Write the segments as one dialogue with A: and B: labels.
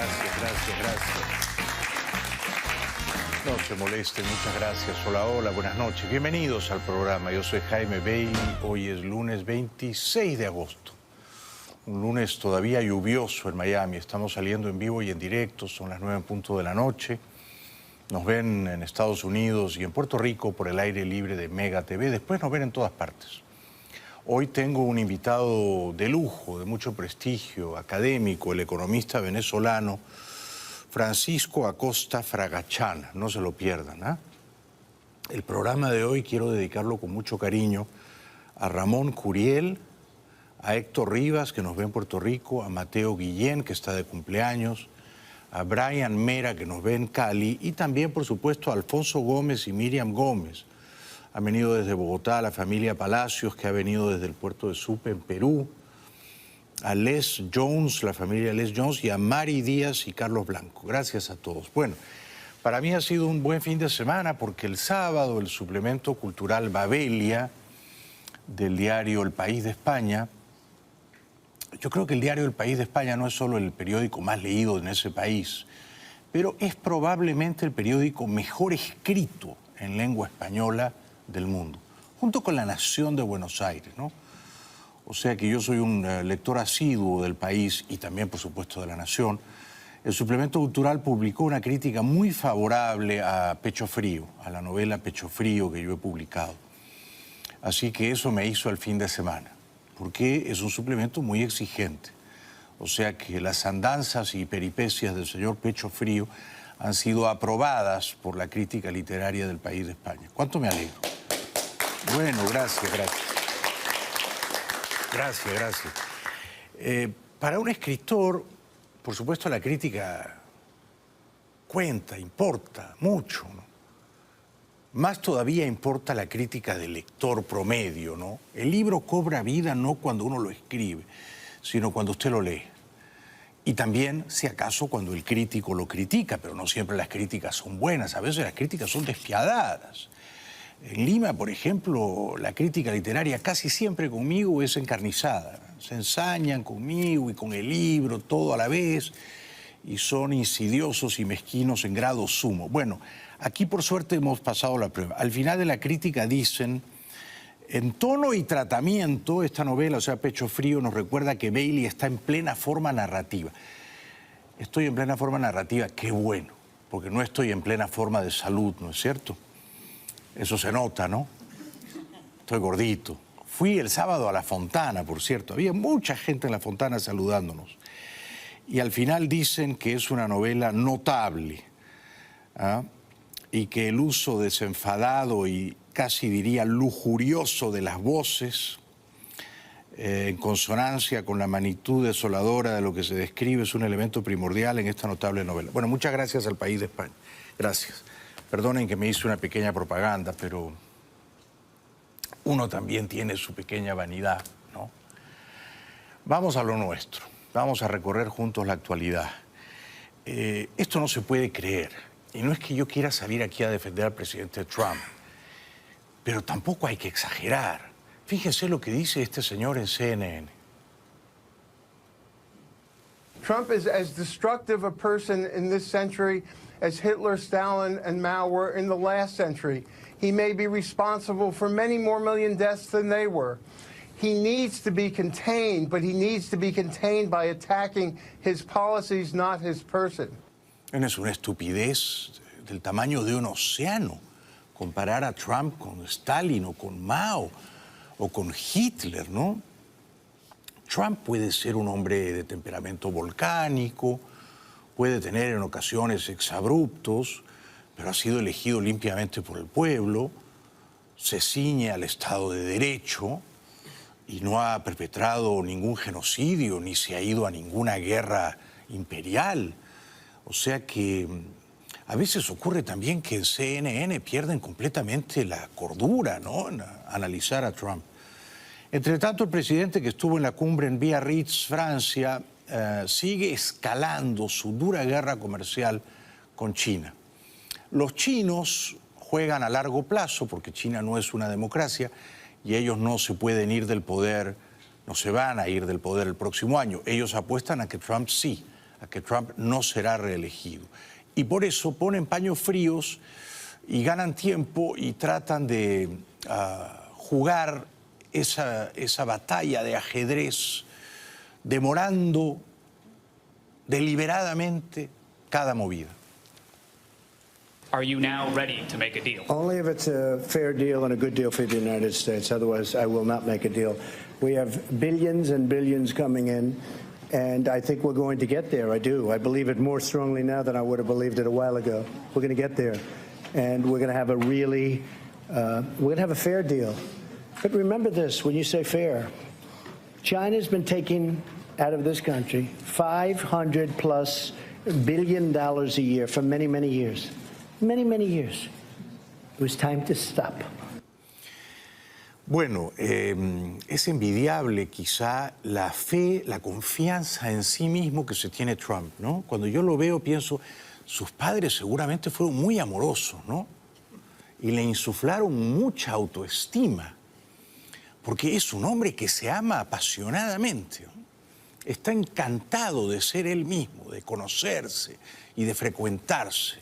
A: gracias. No se molesten, muchas gracias. Hola, hola, buenas noches. Bienvenidos al programa. Yo soy Jaime Bailey. Hoy es lunes 26 de agosto. Un lunes todavía lluvioso en Miami. Estamos saliendo en vivo y en directo. Son las 9 en punto de la noche. Nos ven en Estados Unidos y en Puerto Rico por el aire libre de Mega TV. Después nos ven en todas partes. Hoy tengo un invitado de lujo, de mucho prestigio, académico, el economista venezolano Francisco Acosta Fragachán. No se lo pierdan, ¿eh? El programa de hoy quiero dedicarlo con mucho cariño a Ramón Curiel, a Héctor Rivas, que nos ve en Puerto Rico, a Mateo Guillén, que está de cumpleaños, a Brian Mera, que nos ve en Cali, y también, por supuesto, a Alfonso Gómez y Miriam Gómez. Han venido desde Bogotá la familia Palacios, que ha venido desde el puerto de Supe, en Perú, a Les Jones, la familia Les Jones, y a Mari Díaz y Carlos Blanco. Gracias a todos. Bueno, para mí ha sido un buen fin de semana porque el sábado el suplemento cultural Babelia del diario El País de España, yo creo que el diario El País de España no es solo el periódico más leído en ese país, pero es probablemente el periódico mejor escrito en lengua española del mundo, junto con La Nación de Buenos Aires, ¿no? O sea que yo soy un lector asiduo del País y también, por supuesto, de La Nación. El suplemento cultural publicó una crítica muy favorable a Pecho Frío, a la novela Pecho Frío que yo he publicado. Así que eso me hizo el fin de semana, porque es un suplemento muy exigente. O sea que las andanzas y peripecias del señor Pecho Frío han sido aprobadas por la crítica literaria del País de España. ¿Cuánto me alegro? Bueno, gracias. Para un escritor, por supuesto, la crítica cuenta, importa mucho, ¿no? Más todavía importa la crítica del lector promedio, ¿no? El libro cobra vida no cuando uno lo escribe, sino cuando usted lo lee. Y también, si acaso, cuando el crítico lo critica, pero no siempre las críticas son buenas, a veces las críticas son despiadadas. En Lima, por ejemplo, la crítica literaria casi siempre conmigo es encarnizada. Se ensañan conmigo y con el libro, todo a la vez, y son insidiosos y mezquinos en grado sumo. Bueno, aquí por suerte hemos pasado la prueba. Al final de la crítica dicen, en tono y tratamiento, esta novela, o sea, Pecho Frío, nos recuerda que Bailey está en plena forma narrativa. Estoy en plena forma narrativa, qué bueno, porque no estoy en plena forma de salud, ¿no es cierto? Eso se nota, ¿no? Estoy gordito. Fui el sábado a La Fontana, por cierto. Había mucha gente en La Fontana saludándonos. Y al final dicen que es una novela notable, ¿ah? Y que el uso desenfadado y casi diría lujurioso de las voces, en consonancia con la magnitud desoladora de lo que se describe, es un elemento primordial en esta notable novela. Bueno, muchas gracias al País de España. Gracias. Perdonen que me hice una pequeña propaganda, pero uno también tiene su pequeña vanidad, ¿no? Vamos a lo nuestro. Vamos a recorrer juntos la actualidad. Esto no se puede creer. Y no es que yo quiera salir aquí a defender al presidente Trump, pero tampoco hay que exagerar. Fíjense lo que dice este señor en CNN.
B: Trump is as destructive a person in this century as Hitler, Stalin, and Mao were in the last century. He may be responsible for many more million deaths than they were. He needs to be contained, but he needs to be contained by attacking his policies, not his person.
A: Es una estupidez del tamaño de un océano comparar a Trump con Stalin o con Mao o con Hitler, ¿no? Trump puede ser un hombre de temperamento volcánico, puede tener en ocasiones exabruptos, pero ha sido elegido limpiamente por el pueblo, se ciñe al Estado de Derecho y no ha perpetrado ningún genocidio ni se ha ido a ninguna guerra imperial. O sea que a veces ocurre también que en CNN pierden completamente la cordura, ¿no?, en analizar a Trump. Entre tanto, el presidente que estuvo en la cumbre en Biarritz, Francia, sigue escalando su dura guerra comercial con China. Los chinos juegan a largo plazo, porque China no es una democracia, y ellos no se pueden ir del poder, no se van a ir del poder el próximo año. Ellos apuestan a que Trump sí, a que Trump no será reelegido. Y por eso ponen paños fríos y ganan tiempo y tratan de jugar esa batalla de ajedrez, demorando deliberadamente cada movida.
C: Are you now ready to make a deal?
D: Only if it's a fair deal and a good deal for the United States. Otherwise, I will not make a deal. We have billions and billions coming in, and I think we're going to get there. I do. I believe it more strongly now than I would have believed it a while ago. We're going to get there, and we're going to have a really, we're going to have a fair deal. But remember this, when you say fair, China's been taking out of this country $500+ billion a year for many, many years. Many, many years. It was time to stop.
A: Bueno, es envidiable quizá la fe, la confianza en sí mismo que se tiene Trump, ¿no? Cuando yo lo veo pienso, sus padres seguramente fueron muy amorosos, ¿no? Y le insuflaron mucha autoestima, porque es un hombre que se ama apasionadamente, ¿no? Está encantado de ser él mismo, de conocerse y de frecuentarse.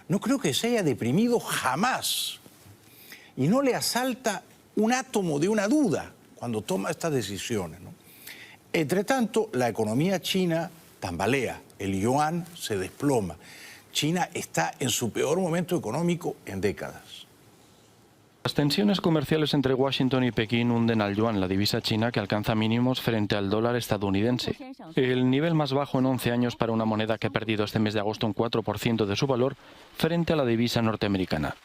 A: No creo que se haya deprimido jamás y no le asalta un átomo de una duda cuando toma estas decisiones, ¿no? Entre tanto, la economía china tambalea, el yuan se desploma. China está en su peor momento económico en décadas.
E: Las tensiones comerciales entre Washington y Pekín hunden al yuan, la divisa china, que alcanza mínimos frente al dólar estadounidense. El nivel más bajo en 11 años para una moneda que ha perdido este mes de agosto un 4% de su valor frente a la divisa norteamericana.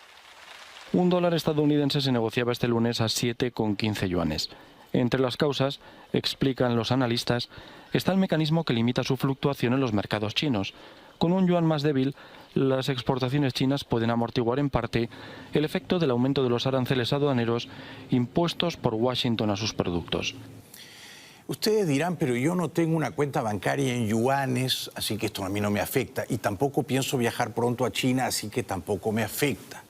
E: Un dólar estadounidense se negociaba este lunes a 7,15 yuanes. Entre las causas, explican los analistas, está el mecanismo que limita su fluctuación en los mercados chinos. Con un yuan más débil, las exportaciones chinas pueden amortiguar en parte el efecto del aumento de los aranceles aduaneros impuestos por Washington a sus productos.
A: Ustedes dirán, pero yo no tengo una cuenta bancaria en yuanes, así que esto a mí no me afecta. Y tampoco pienso viajar pronto a China, así que tampoco me afecta.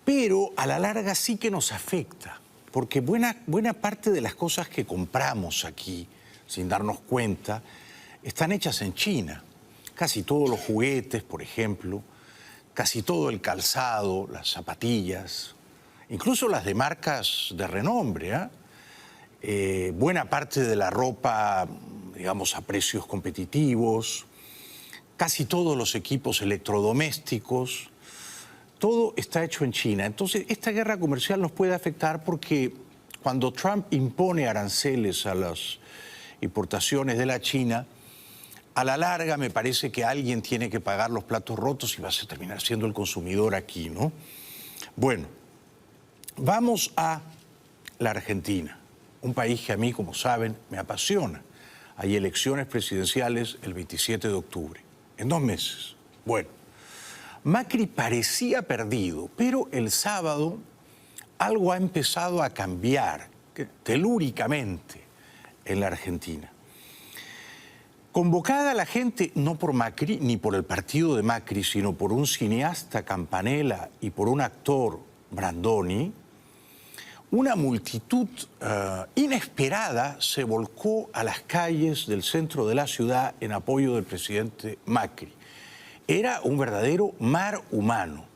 A: Pero a la larga sí que nos afecta, porque buena parte de las cosas que compramos aquí, sin darnos cuenta, están hechas en China. Casi todos los juguetes, por ejemplo, casi todo el calzado, las zapatillas, incluso las de marcas de renombre, buena parte de la ropa, digamos, a precios competitivos, casi todos los equipos electrodomésticos, todo está hecho en China. Entonces, esta guerra comercial nos puede afectar porque cuando Trump impone aranceles a las importaciones de la China, a la larga me parece que alguien tiene que pagar los platos rotos y va a terminar siendo el consumidor aquí, ¿no? Bueno, vamos a la Argentina, un país que a mí, como saben, me apasiona. Hay elecciones presidenciales el 27 de octubre, en 2 meses. Bueno, Macri parecía perdido, pero el sábado algo ha empezado a cambiar telúricamente en la Argentina. Convocada la gente, no por Macri ni por el partido de Macri, sino por un cineasta, Campanella, y por un actor, Brandoni, una multitud inesperada se volcó a las calles del centro de la ciudad en apoyo del presidente Macri. Era un verdadero mar humano.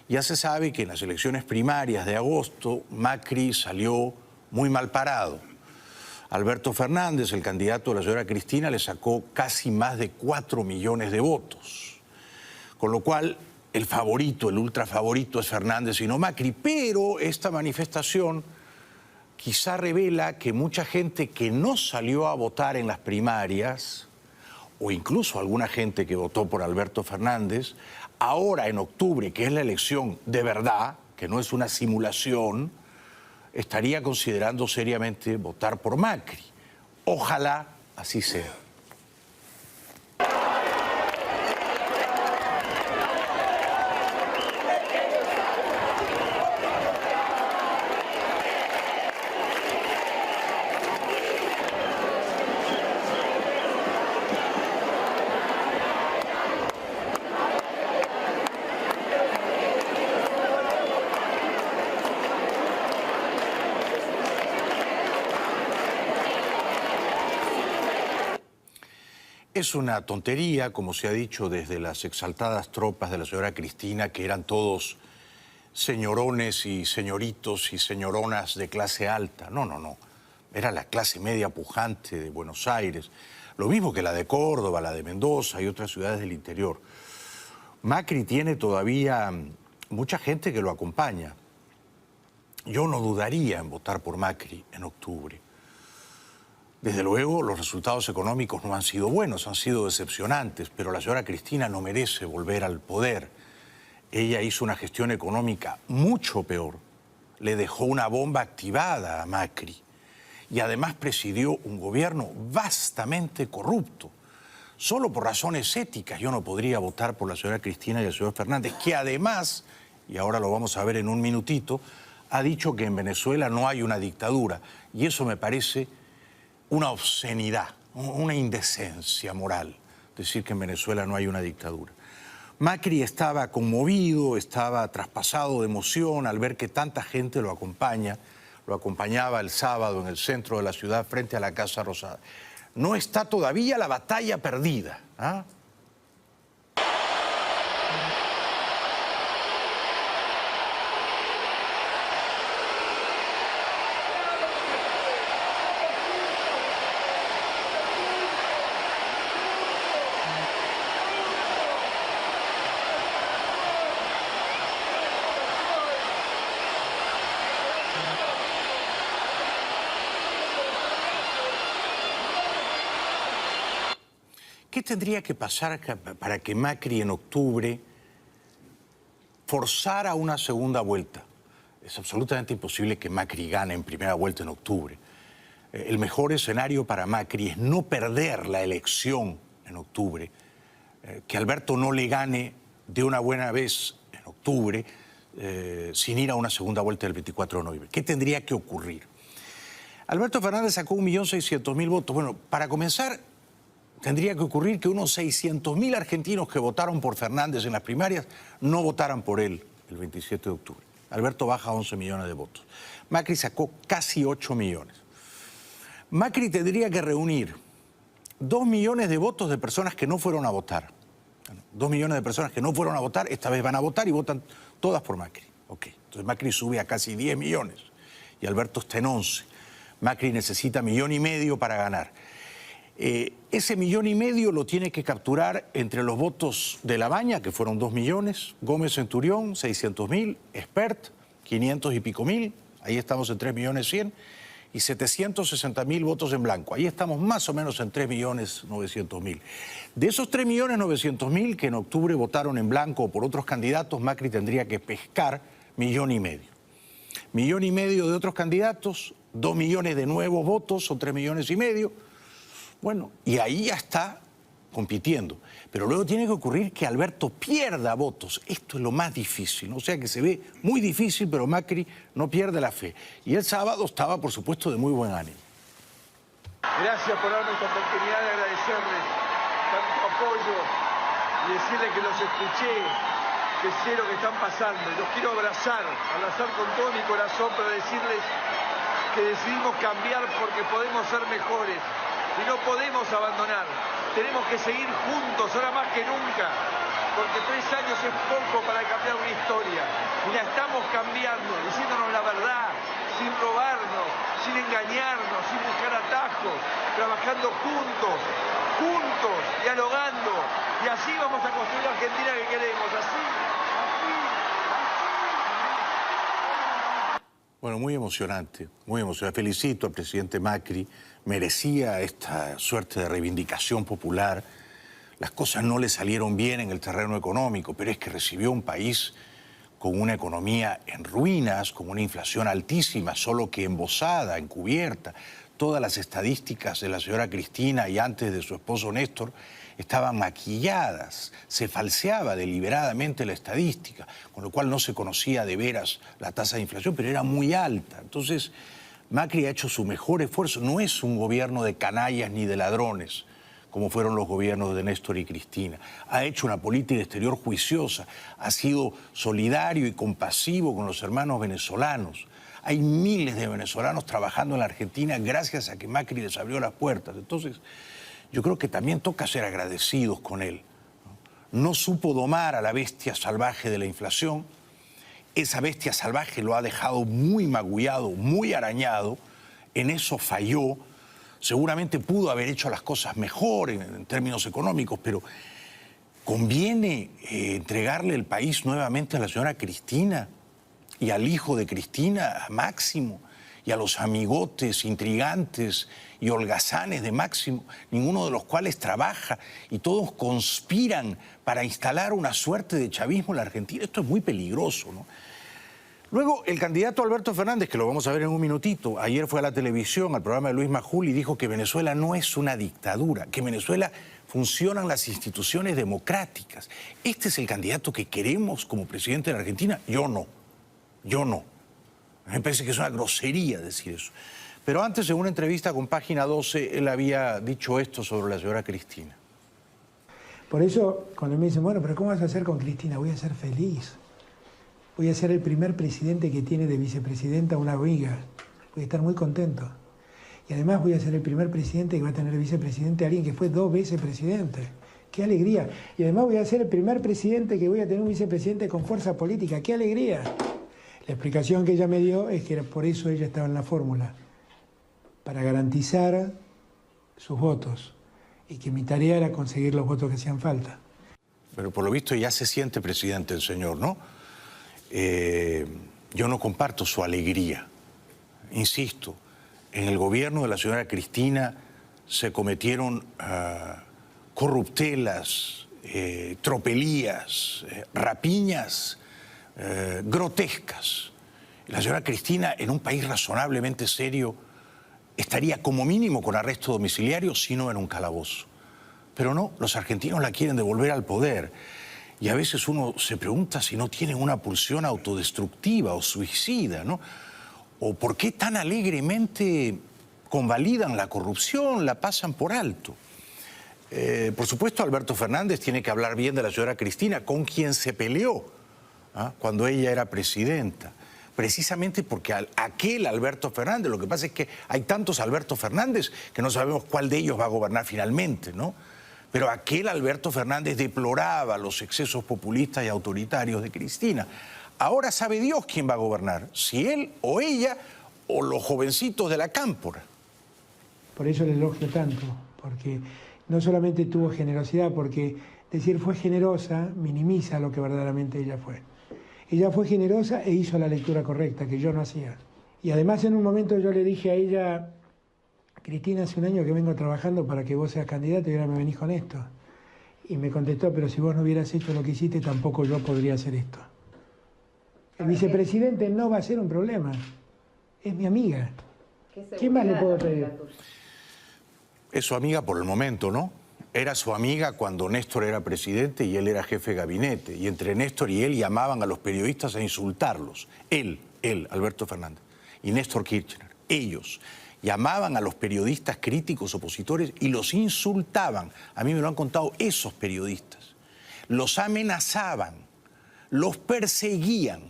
A: Ya se sabe que en las elecciones primarias de agosto, Macri salió muy mal parado. Alberto Fernández, el candidato de la señora Cristina, le sacó casi más de 4 millones de votos. Con lo cual, el favorito, el ultrafavorito es Fernández y no Macri. Pero esta manifestación quizá revela que mucha gente que no salió a votar en las primarias, o incluso alguna gente que votó por Alberto Fernández, ahora en octubre, que es la elección de verdad, que no es una simulación, estaría considerando seriamente votar por Macri. Ojalá así sea. Es una tontería, como se ha dicho desde las exaltadas tropas de la señora Cristina, que eran todos señorones y señoritos y señoronas de clase alta. No, no, no. Era la clase media pujante de Buenos Aires. Lo mismo que la de Córdoba, la de Mendoza y otras ciudades del interior. Macri tiene todavía mucha gente que lo acompaña. Yo no dudaría en votar por Macri en octubre. Desde luego, los resultados económicos no han sido buenos, han sido decepcionantes, pero la señora Cristina no merece volver al poder. Ella hizo una gestión económica mucho peor. Le dejó una bomba activada a Macri. Y además presidió un gobierno vastamente corrupto. Solo por razones éticas yo no podría votar por la señora Cristina y el señor Fernández, que además, y ahora lo vamos a ver en un minutito, ha dicho que en Venezuela no hay una dictadura. Y eso me parece una obscenidad, una indecencia moral, decir que en Venezuela no hay una dictadura. Macri estaba conmovido, estaba traspasado de emoción al ver que tanta gente lo acompaña. Lo acompañaba el sábado en el centro de la ciudad frente a la Casa Rosada. No está todavía la batalla perdida, ¿ah? ¿Qué tendría que pasar para que Macri en octubre forzara una segunda vuelta? Es absolutamente imposible que Macri gane en primera vuelta en octubre. El mejor escenario para Macri es no perder la elección en octubre, que Alberto no le gane de una buena vez en octubre sin ir a una segunda vuelta el 24 de noviembre. ¿Qué tendría que ocurrir? Alberto Fernández sacó 1.600.000 votos. Bueno, para comenzar, tendría que ocurrir que unos 600.000 argentinos que votaron por Fernández en las primarias no votaran por él el 27 de octubre. Alberto baja a 11 millones de votos. Macri sacó casi 8 millones. Macri tendría que reunir 2 millones de votos de personas que no fueron a votar. 2 millones de personas que no fueron a votar, esta vez van a votar y votan todas por Macri. Ok, entonces Macri sube a casi 10 millones y Alberto está en 11. Macri necesita 1,5 millones para ganar. Ese 1,5 millones lo tiene que capturar entre los votos de La Baña, que fueron 2 millones, Gómez Centurión, 600.000, Espert, 500 y pico mil, ahí estamos en 3.100.000, y 760.000 votos en blanco. Ahí estamos más o menos en 3.900.000. De esos 3.900.000 que en octubre votaron en blanco o por otros candidatos, Macri tendría que pescar 1,5 millones. 1,5 millones de otros candidatos, 2 millones de nuevos votos, son 3,5 millones. Bueno, y ahí ya está compitiendo. Pero luego tiene que ocurrir que Alberto pierda votos. Esto es lo más difícil, ¿no? O sea que se ve muy difícil, pero Macri no pierde la fe. Y el sábado estaba, por supuesto, de muy buen ánimo.
F: Gracias por darme esta oportunidad de agradecerles tanto apoyo y decirles que los escuché, que sé lo que están pasando. Los quiero abrazar con todo mi corazón, pero decirles que decidimos cambiar porque podemos ser mejores. Y no podemos abandonar, tenemos que seguir juntos, ahora más que nunca, porque 3 años es poco para cambiar una historia, y la estamos cambiando, diciéndonos la verdad, sin robarnos, sin engañarnos, sin buscar atajos, trabajando juntos, dialogando, y así vamos a construir la Argentina que queremos, así.
A: Bueno, muy emocionante, muy emocionante. Felicito al presidente Macri, merecía esta suerte de reivindicación popular. Las cosas no le salieron bien en el terreno económico, pero es que recibió un país con una economía en ruinas, con una inflación altísima, solo que embosada, encubierta. Todas las estadísticas de la señora Cristina y antes de su esposo Néstor estaban maquilladas, se falseaba deliberadamente la estadística, con lo cual no se conocía de veras la tasa de inflación, pero era muy alta. Entonces, Macri ha hecho su mejor esfuerzo. No es un gobierno de canallas ni de ladrones, como fueron los gobiernos de Néstor y Cristina. Ha hecho una política exterior juiciosa, ha sido solidario y compasivo con los hermanos venezolanos. Hay miles de venezolanos trabajando en la Argentina gracias a que Macri les abrió las puertas. Entonces, yo creo que también toca ser agradecidos con él. No supo domar a la bestia salvaje de la inflación. Esa bestia salvaje lo ha dejado muy magullado, muy arañado. En eso falló. Seguramente pudo haber hecho las cosas mejor en términos económicos, pero ¿conviene entregarle el país nuevamente a la señora Cristina y al hijo de Cristina, a Máximo, y a los amigotes intrigantes y holgazanes de Máximo, ninguno de los cuales trabaja y todos conspiran para instalar una suerte de chavismo en la Argentina? Esto es muy peligroso, ¿no? Luego, el candidato Alberto Fernández, que lo vamos a ver en un minutito, ayer fue a la televisión, al programa de Luis Majul, y dijo que Venezuela no es una dictadura, que en Venezuela funcionan las instituciones democráticas. ¿Este es el candidato que queremos como presidente de la Argentina? Yo no. Yo no. Me parece que es una grosería decir eso. Pero antes, en una entrevista con Página 12, él había dicho esto sobre la señora Cristina.
G: Por eso, cuando me dicen, bueno, pero ¿cómo vas a hacer con Cristina? Voy a ser feliz. Voy a ser el primer presidente que tiene de vicepresidenta una amiga. Voy a estar muy contento. Y además voy a ser el primer presidente que va a tener vicepresidente a alguien que fue 2 veces presidente. ¡Qué alegría! Y además voy a ser el primer presidente que voy a tener un vicepresidente con fuerza política. ¡Qué alegría! La explicación que ella me dio es que por eso ella estaba en la fórmula, para garantizar sus votos, y que mi tarea era conseguir los votos que hacían falta.
A: Pero por lo visto ya se siente presidente el señor, ¿no? Yo no comparto su alegría. Insisto, en el gobierno de la señora Cristina se cometieron corruptelas, tropelías, rapiñas grotescas. La señora Cristina, en un país razonablemente serio, estaría como mínimo con arresto domiciliario, si no en un calabozo. Pero no, los argentinos la quieren devolver al poder. Y a veces uno se pregunta si no tienen una pulsión autodestructiva o suicida, ¿no? O por qué tan alegremente convalidan la corrupción, la pasan por alto. Por supuesto, Alberto Fernández tiene que hablar bien de la señora Cristina, con quien se peleó cuando ella era presidenta. Precisamente porque aquel Alberto Fernández, lo que pasa es que hay tantos Alberto Fernández que no sabemos cuál de ellos va a gobernar finalmente, ¿no? Pero aquel Alberto Fernández deploraba los excesos populistas y autoritarios de Cristina. Ahora sabe Dios quién va a gobernar, si él o ella o los jovencitos de la cámpora.
G: Por eso le elogio tanto, porque no solamente tuvo generosidad, porque decir fue generosa minimiza lo que verdaderamente ella fue. Ella fue generosa e hizo la lectura correcta, que yo no hacía. Y además en un momento yo le dije a ella, Cristina, hace un año que vengo trabajando para que vos seas candidata y ahora me venís con esto. Y me contestó, pero si vos no hubieras hecho lo que hiciste, tampoco yo podría hacer esto. El vicepresidente no va a ser un problema. Es mi amiga. ¿Qué más le puedo pedir?
A: Es su amiga por el momento, ¿no? Era su amiga cuando Néstor era presidente y él era jefe de gabinete. Y entre Néstor y él llamaban a los periodistas a insultarlos. Él, Alberto Fernández, y Néstor Kirchner, ellos llamaban a los periodistas críticos opositores y los insultaban. A mí me lo han contado esos periodistas. Los amenazaban, los perseguían.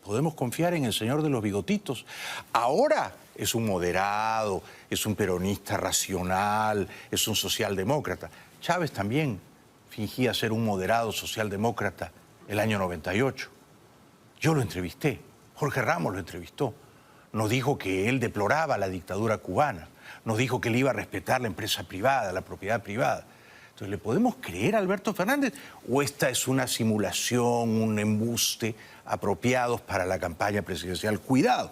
A: ¿Podemos confiar en el señor de los bigotitos? Ahora es un moderado, es un peronista racional, es un socialdemócrata. Chávez también fingía ser un moderado socialdemócrata el año 98. Yo lo entrevisté, Jorge Ramos lo entrevistó. Nos dijo que él deploraba la dictadura cubana, nos dijo que él iba a respetar la empresa privada, la propiedad privada. Entonces, ¿le podemos creer a Alberto Fernández o esta es una simulación, un embuste apropiados para la campaña presidencial? Cuidado,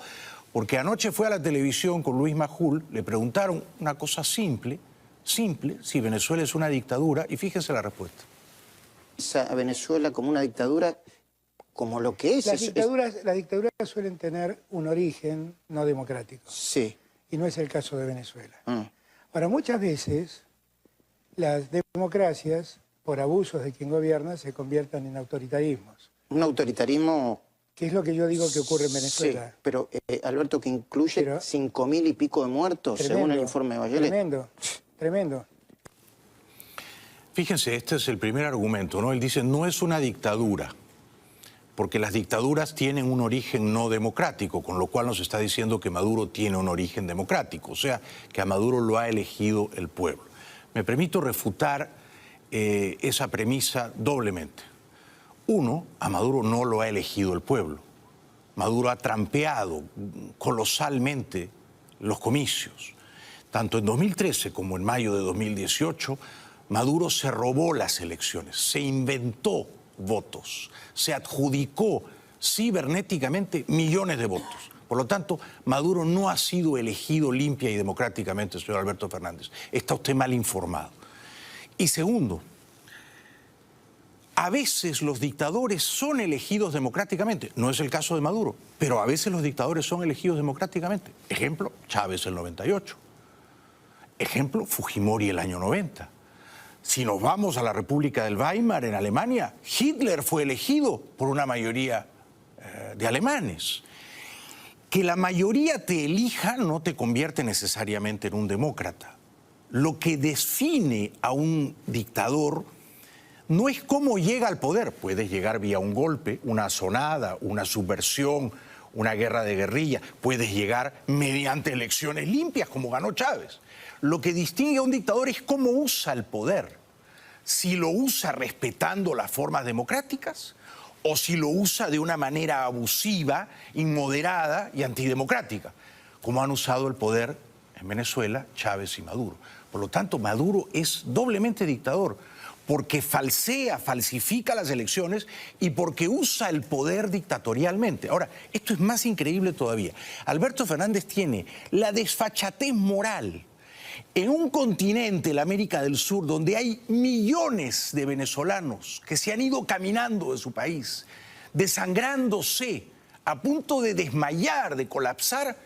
A: porque anoche fue a la televisión con Luis Majul, le preguntaron una cosa simple, si Venezuela es una dictadura, y fíjense la respuesta.
H: A Venezuela como una dictadura, como lo que es.
G: Las dictaduras suelen tener un origen no democrático.
H: Sí.
G: Y no es el caso de Venezuela. Ahora, muchas veces las democracias, por abusos de quien gobierna, se convierten en autoritarismos.
H: Un autoritarismo...
G: ¿Qué es lo que yo digo que ocurre en Venezuela?
H: Sí, pero Alberto, que incluye 5.000 y pico de muertos, tremendo, según el informe de Bachelet.
G: Tremendo, tremendo.
A: Fíjense, este es el primer argumento, ¿no? Él dice, no es una dictadura, porque las dictaduras tienen un origen no democrático, con lo cual nos está diciendo que Maduro tiene un origen democrático, o sea, que a Maduro lo ha elegido el pueblo. Me permito refutar esa premisa doblemente. Uno, a Maduro no lo ha elegido el pueblo. Maduro ha trampeado colosalmente los comicios. Tanto en 2013 como en mayo de 2018, Maduro se robó las elecciones, se inventó votos, se adjudicó cibernéticamente millones de votos. Por lo tanto, Maduro no ha sido elegido limpia y democráticamente, señor Alberto Fernández. Está usted mal informado. Y segundo, a veces los dictadores son elegidos democráticamente. No es el caso de Maduro, pero a veces los dictadores son elegidos democráticamente. Ejemplo, Chávez el 98. Ejemplo, Fujimori el año 90. Si nos vamos a la República del Weimar en Alemania, Hitler fue elegido por una mayoría de alemanes. Que la mayoría te elija no te convierte necesariamente en un demócrata. Lo que define a un dictador no es cómo llega al poder. Puedes llegar vía un golpe, una asonada, una subversión, una guerra de guerrilla. Puedes llegar mediante elecciones limpias, como ganó Chávez. Lo que distingue a un dictador es cómo usa el poder. Si lo usa respetando las formas democráticas o si lo usa de una manera abusiva, inmoderada y antidemocrática, como han usado el poder en Venezuela Chávez y Maduro. Por lo tanto, Maduro es doblemente dictador, porque falsifica las elecciones y porque usa el poder dictatorialmente. Ahora, esto es más increíble todavía. Alberto Fernández tiene la desfachatez moral en un continente, la América del Sur, donde hay millones de venezolanos que se han ido caminando de su país, desangrándose, a punto de desmayar, de colapsar.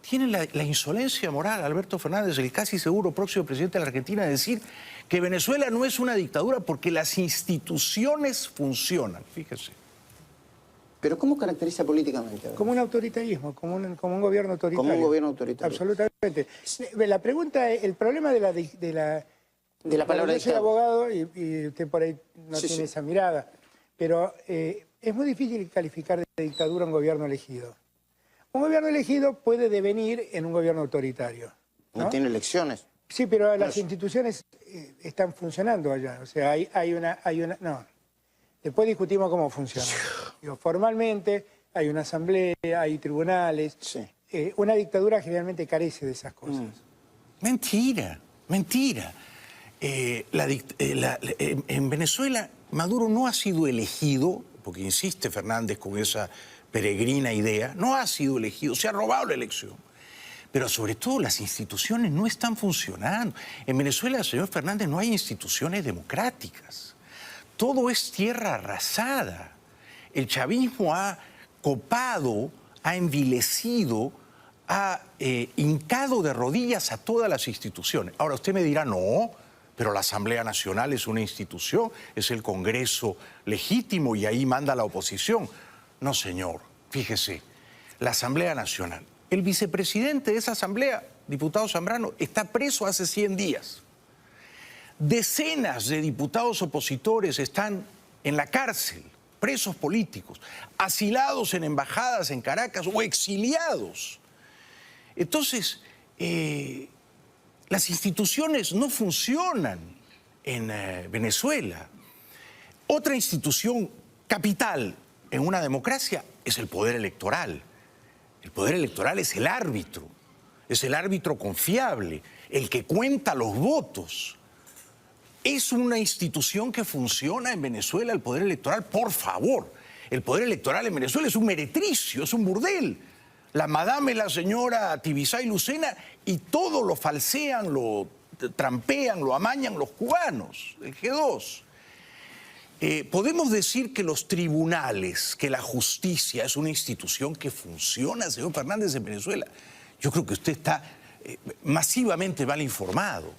A: Tiene la insolencia moral, Alberto Fernández, el casi seguro próximo presidente de la Argentina, de decir que Venezuela no es una dictadura porque las instituciones funcionan. Fíjese.
H: ¿Pero cómo caracteriza políticamente?
G: Como un autoritarismo, como un gobierno autoritario.
H: Como un gobierno autoritario.
G: Absolutamente. La pregunta es, el problema de la palabra yo soy abogado y usted por ahí no tiene esa mirada, pero es muy difícil calificar de dictadura un gobierno elegido. Un gobierno elegido puede devenir en un gobierno autoritario.
H: No tiene elecciones.
G: Sí, pero las instituciones están funcionando allá. O sea, hay una... No. Después discutimos cómo funciona. Digo, formalmente hay una asamblea, hay tribunales.
H: Sí.
G: Una dictadura generalmente carece de esas cosas.
A: Mentira, mentira. En Venezuela, Maduro no ha sido elegido, porque insiste Fernández con esa peregrina idea, no ha sido elegido, se ha robado la elección. Pero sobre todo las instituciones no están funcionando. En Venezuela, señor Fernández, no hay instituciones democráticas. Todo es tierra arrasada. El chavismo ha copado, ha envilecido, ha hincado de rodillas a todas las instituciones. Ahora usted me dirá, no, pero la Asamblea Nacional es una institución, es el Congreso legítimo y ahí manda la oposición. No, señor, fíjese, la Asamblea Nacional. El vicepresidente de esa asamblea, diputado Zambrano, está preso hace 100 días. Decenas de diputados opositores están en la cárcel, presos políticos, asilados en embajadas en Caracas o exiliados. Entonces, las instituciones no funcionan en Venezuela. Otra institución capital en una democracia es el poder electoral. El poder electoral es el árbitro confiable, el que cuenta los votos. ¿Es una institución que funciona en Venezuela el poder electoral? Por favor, el poder electoral en Venezuela es un meretricio, es un burdel. La madame es la señora Tibisay Lucena y todo lo falsean, lo trampean, lo amañan los cubanos, el G2. ¿Podemos decir que los tribunales, que la justicia es una institución que funciona, señor Fernández, en Venezuela? Yo creo que usted está masivamente mal informado.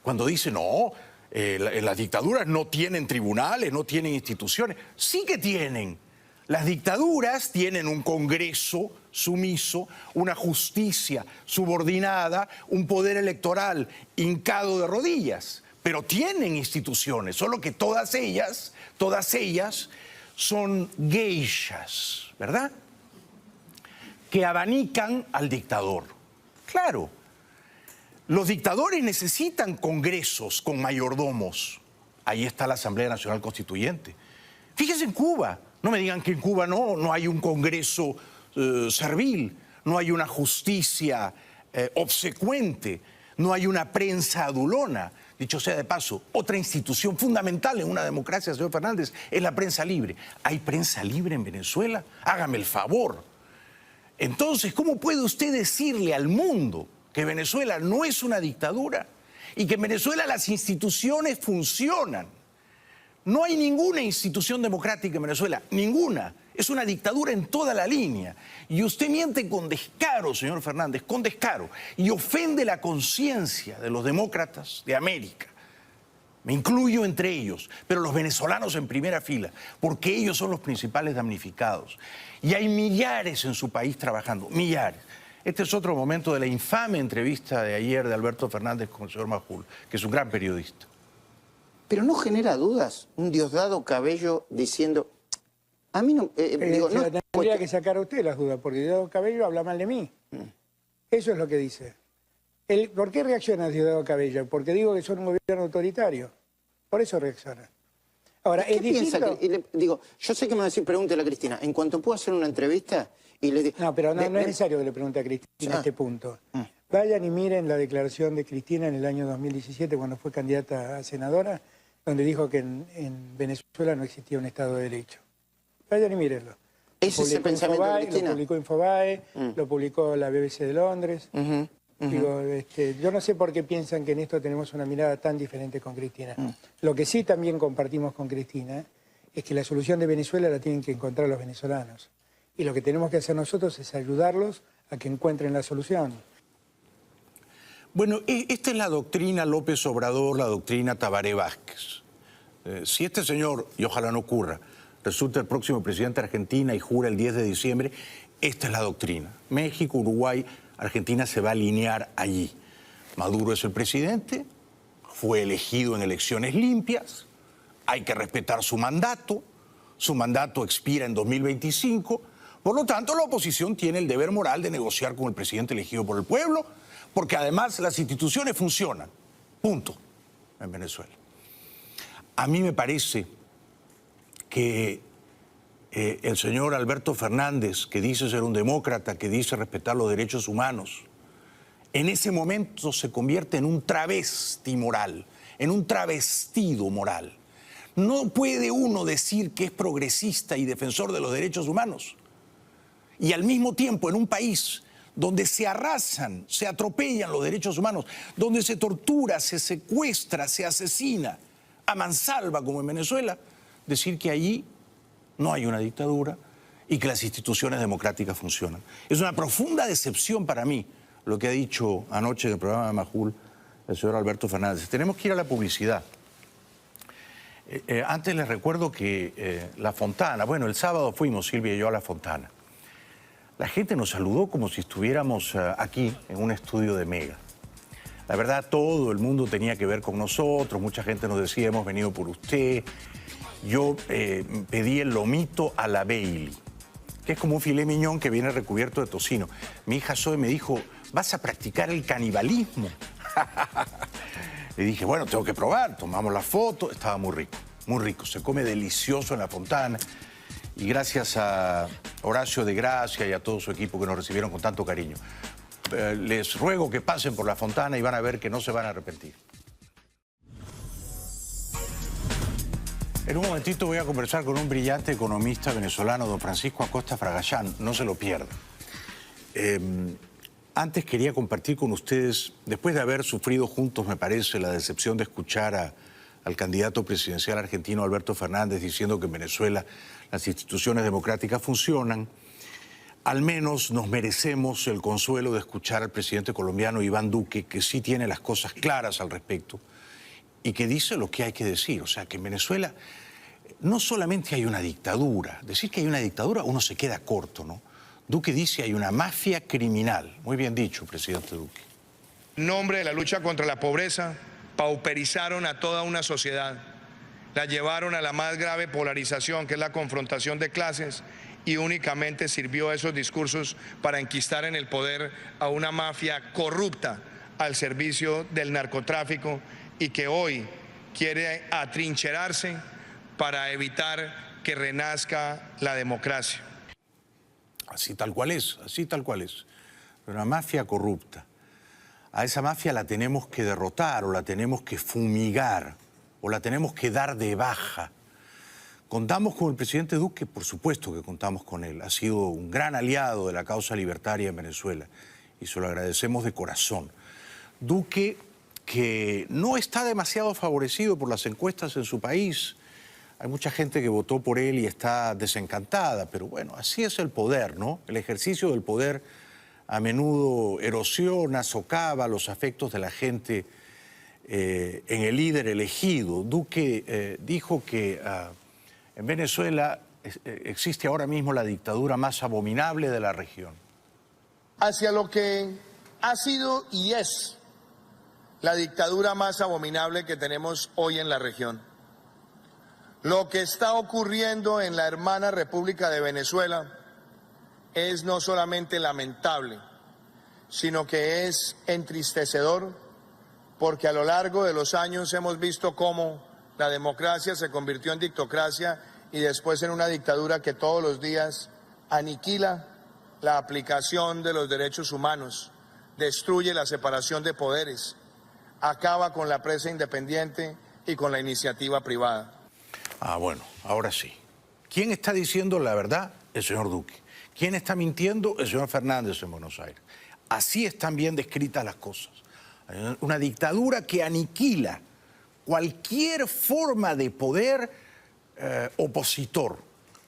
A: Cuando dice, no, las dictaduras no tienen tribunales, no tienen instituciones. Sí que tienen. Las dictaduras tienen un Congreso sumiso, una justicia subordinada, un poder electoral hincado de rodillas. Pero tienen instituciones, solo que todas ellas son geishas, ¿verdad? Que abanican al dictador. Claro, Los dictadores necesitan congresos con mayordomos. Ahí está la Asamblea Nacional Constituyente. Fíjense en Cuba. No me digan que en Cuba no hay un congreso servil, no hay una justicia obsecuente, no hay una prensa adulona. Dicho sea de paso, otra institución fundamental en una democracia, señor Fernández, es la prensa libre. ¿Hay prensa libre en Venezuela? Hágame el favor. Entonces, ¿cómo puede usted decirle al mundo que Venezuela no es una dictadura y que en Venezuela las instituciones funcionan? No hay ninguna institución democrática en Venezuela, ninguna. Es una dictadura en toda la línea. Y usted miente con descaro, señor Fernández, con descaro, y ofende la conciencia de los demócratas de América. Me incluyo entre ellos, pero los venezolanos en primera fila, porque ellos son los principales damnificados. Y hay millares en su país trabajando, millares. Este es otro momento de la infame entrevista de ayer de Alberto Fernández con el señor Majul, que es un gran periodista.
H: Pero no genera dudas un Diosdado Cabello diciendo... A mí no...
G: tendría que sacar a usted las dudas, porque Diosdado Cabello habla mal de mí. Eso es lo que dice. ¿Por qué reacciona Diosdado Cabello? Porque digo que son un gobierno autoritario. Por eso reacciona. Ahora,
H: ¿Qué piensa? Yo sé que me va a decir, pregúntele a Cristina. En cuanto pueda hacer una entrevista y le digo...
G: No, pero no es necesario que le pregunte a Cristina este punto. Vayan y miren la declaración de Cristina en el año 2017, cuando fue candidata a senadora, donde dijo que en Venezuela no existía un Estado de Derecho. Vayan y mírenlo.
H: ¿Ese es el pensamiento de Cristina?
G: Lo publicó Infobae, lo publicó la BBC de Londres. Digo, yo no sé por qué piensan que en esto tenemos una mirada tan diferente con Cristina. Lo que sí también compartimos con Cristina es que la solución de Venezuela la tienen que encontrar los venezolanos. Y lo que tenemos que hacer nosotros es ayudarlos a que encuentren la solución.
A: Bueno, esta es la doctrina López Obrador, la doctrina Tabaré Vázquez. Si este señor, y ojalá no ocurra, resulta el próximo presidente de Argentina y jura el 10 de diciembre, esta es la doctrina. México, Uruguay, Argentina se va a alinear allí. Maduro es el presidente, fue elegido en elecciones limpias, hay que respetar su mandato expira en 2025, por lo tanto la oposición tiene el deber moral de negociar con el presidente elegido por el pueblo, porque además las instituciones funcionan, punto, en Venezuela. A mí me parece que el señor Alberto Fernández, que dice ser un demócrata, que dice respetar los derechos humanos, en ese momento se convierte en un travesti moral, en un travestido moral. No puede uno decir que es progresista y defensor de los derechos humanos y al mismo tiempo en un país donde se arrasan, se atropellan los derechos humanos, donde se tortura, se secuestra, se asesina a mansalva como en Venezuela, decir que allí no hay una dictadura y que las instituciones democráticas funcionan. Es una profunda decepción para mí lo que ha dicho anoche en el programa de Majul el señor Alberto Fernández. Tenemos que ir a la publicidad. Antes les recuerdo que La Fontana, bueno, el sábado fuimos Silvia y yo a La Fontana. La gente nos saludó como si estuviéramos aquí en un estudio de Mega. La verdad, todo el mundo tenía que ver con nosotros, mucha gente nos decía, hemos venido por usted. Yo pedí el lomito a la Bailey, que es como un filet mignon que viene recubierto de tocino. Mi hija Zoe me dijo, ¿vas a practicar el canibalismo? Le dije, bueno, tengo que probar. Tomamos la foto, estaba muy rico, se come delicioso en La Fontana. Y gracias a Horacio de Gracia y a todo su equipo que nos recibieron con tanto cariño. Les ruego que pasen por La Fontana y van a ver que no se van a arrepentir. En un momentito voy a conversar con un brillante economista venezolano, don Francisco Acosta Fragallán. No se lo pierdan. Antes quería compartir con ustedes, después de haber sufrido juntos, me parece, la decepción de escuchar al candidato presidencial argentino Alberto Fernández diciendo que en Venezuela las instituciones democráticas funcionan, al menos nos merecemos el consuelo de escuchar al presidente colombiano Iván Duque, que sí tiene las cosas claras al respecto y que dice lo que hay que decir. O sea, que en Venezuela no solamente hay una dictadura, decir que hay una dictadura uno se queda corto, ¿no? Duque dice hay una mafia criminal. Muy bien dicho, presidente Duque.
I: En nombre de la lucha contra la pobreza, pauperizaron a toda una sociedad, la llevaron a la más grave polarización, que es la confrontación de clases, y únicamente sirvió esos discursos para enquistar en el poder a una mafia corrupta, al servicio del narcotráfico y que hoy quiere atrincherarse para evitar que renazca la democracia.
A: Así tal cual es, así tal cual es. Una mafia corrupta. A esa mafia la tenemos que derrotar o la tenemos que fumigar o la tenemos que dar de baja. ¿Contamos con el presidente Duque? Por supuesto que contamos con él. Ha sido un gran aliado de la causa libertaria en Venezuela y se lo agradecemos de corazón. Duque, que no está demasiado favorecido por las encuestas en su país. Hay mucha gente que votó por él y está desencantada, pero bueno, así es el poder, ¿no? El ejercicio del poder a menudo erosiona, socava los afectos de la gente en el líder elegido. Duque dijo que en Venezuela existe ahora mismo la dictadura más abominable de la región.
I: Hacia lo que ha sido y es la dictadura más abominable que tenemos hoy en la región. Lo que está ocurriendo en la hermana República de Venezuela es no solamente lamentable, sino que es entristecedor, porque a lo largo de los años hemos visto cómo la democracia se convirtió en dictocracia y después en una dictadura que todos los días aniquila la aplicación de los derechos humanos, destruye la separación de poderes, acaba con la prensa independiente y con la iniciativa privada.
A: Ah, bueno, ahora sí. ¿Quién está diciendo la verdad? El señor Duque. ¿Quién está mintiendo? El señor Fernández en Buenos Aires. Así están bien descritas las cosas. Una dictadura que aniquila cualquier forma de poder opositor,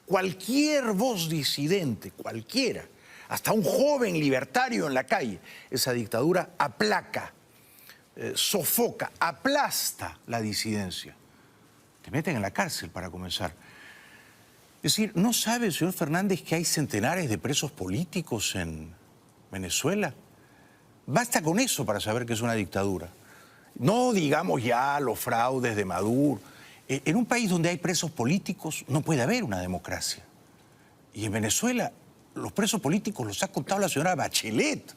A: cualquier voz disidente, cualquiera, hasta un joven libertario en la calle. Esa dictadura aplaca, sofoca, aplasta la disidencia. Te meten en la cárcel para comenzar. Es decir, ¿no sabe el señor Fernández que hay centenares de presos políticos en Venezuela? Basta con eso para saber que es una dictadura. No digamos ya los fraudes de Maduro. En un país donde hay presos políticos no puede haber una democracia. Y en Venezuela los presos políticos los ha contado la señora Bachelet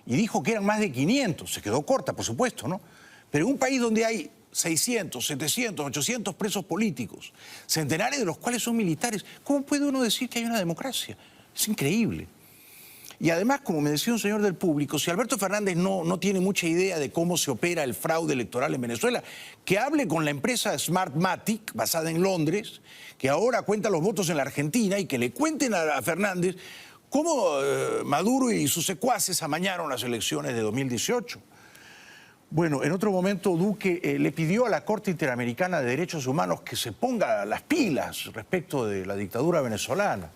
A: y dijo que eran más de 500. Se quedó corta, por supuesto, ¿no? Pero en un país donde hay 600, 700, 800 presos políticos, centenares de los cuales son militares, ¿cómo puede uno decir que hay una democracia? Es increíble. Y además, como me decía un señor del público, si Alberto Fernández no tiene mucha idea de cómo se opera el fraude electoral en Venezuela, que hable con la empresa Smartmatic, basada en Londres, que ahora cuenta los votos en la Argentina, y que le cuenten a Fernández cómo Maduro y sus secuaces amañaron las elecciones de 2018. Bueno, en otro momento Duque le pidió a la Corte Interamericana de Derechos Humanos que se ponga las pilas respecto de la dictadura venezolana.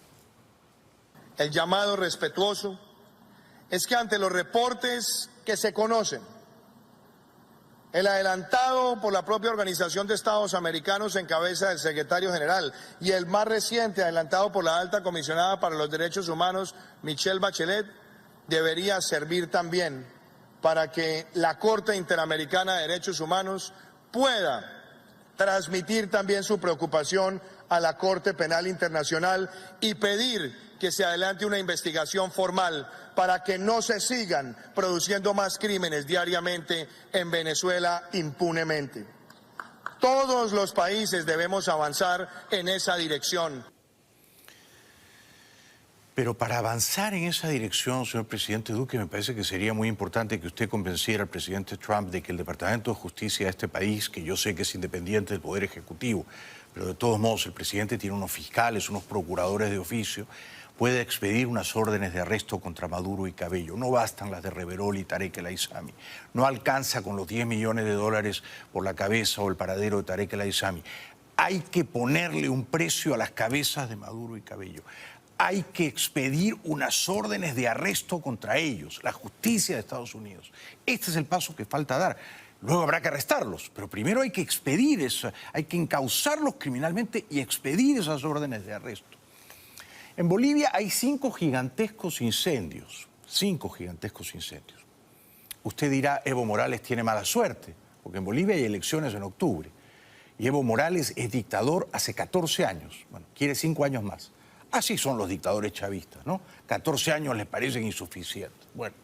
I: El llamado respetuoso es que ante los reportes que se conocen, el adelantado por la propia Organización de Estados Americanos en cabeza del secretario general y el más reciente adelantado por la alta comisionada para los derechos humanos, Michelle Bachelet, debería servir también para que la Corte Interamericana de Derechos Humanos pueda transmitir también su preocupación a la Corte Penal Internacional y pedir que se adelante una investigación formal para que no se sigan produciendo más crímenes diariamente en Venezuela impunemente. Todos los países debemos avanzar en esa dirección.
A: Pero para avanzar en esa dirección, señor presidente Duque, me parece que sería muy importante que usted convenciera al presidente Trump de que el Departamento de Justicia de este país, que yo sé que es independiente del Poder Ejecutivo, pero de todos modos el presidente tiene unos fiscales, unos procuradores de oficio, puede expedir unas órdenes de arresto contra Maduro y Cabello. No bastan las de Reverol y Tarek El Aissami. No alcanza con los 10 millones de dólares por la cabeza o el paradero de Tarek El Aissami. Hay que ponerle un precio a las cabezas de Maduro y Cabello. Hay que expedir unas órdenes de arresto contra ellos, la justicia de Estados Unidos. Este es el paso que falta dar. Luego habrá que arrestarlos, pero primero hay que expedir eso, hay que encauzarlos criminalmente y expedir esas órdenes de arresto. En Bolivia hay 5 gigantescos incendios, 5 gigantescos incendios. Usted dirá, Evo Morales tiene mala suerte, porque en Bolivia hay elecciones en octubre. Y Evo Morales es dictador hace 14 años, bueno, quiere 5 años más. Así son los dictadores chavistas, ¿no? 14 años les parecen insuficientes. Bueno,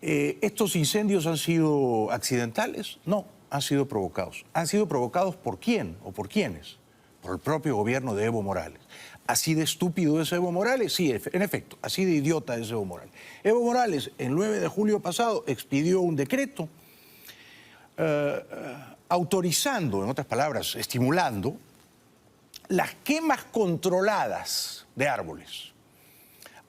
A: ¿Estos incendios han sido accidentales? No, han sido provocados. ¿Han sido provocados por quién o por quiénes? Por el propio gobierno de Evo Morales. ¿Así de estúpido es Evo Morales? Sí, en efecto, así de idiota es Evo Morales. Evo Morales, el 9 de julio pasado, expidió un decreto autorizando, en otras palabras, estimulando las quemas controladas de árboles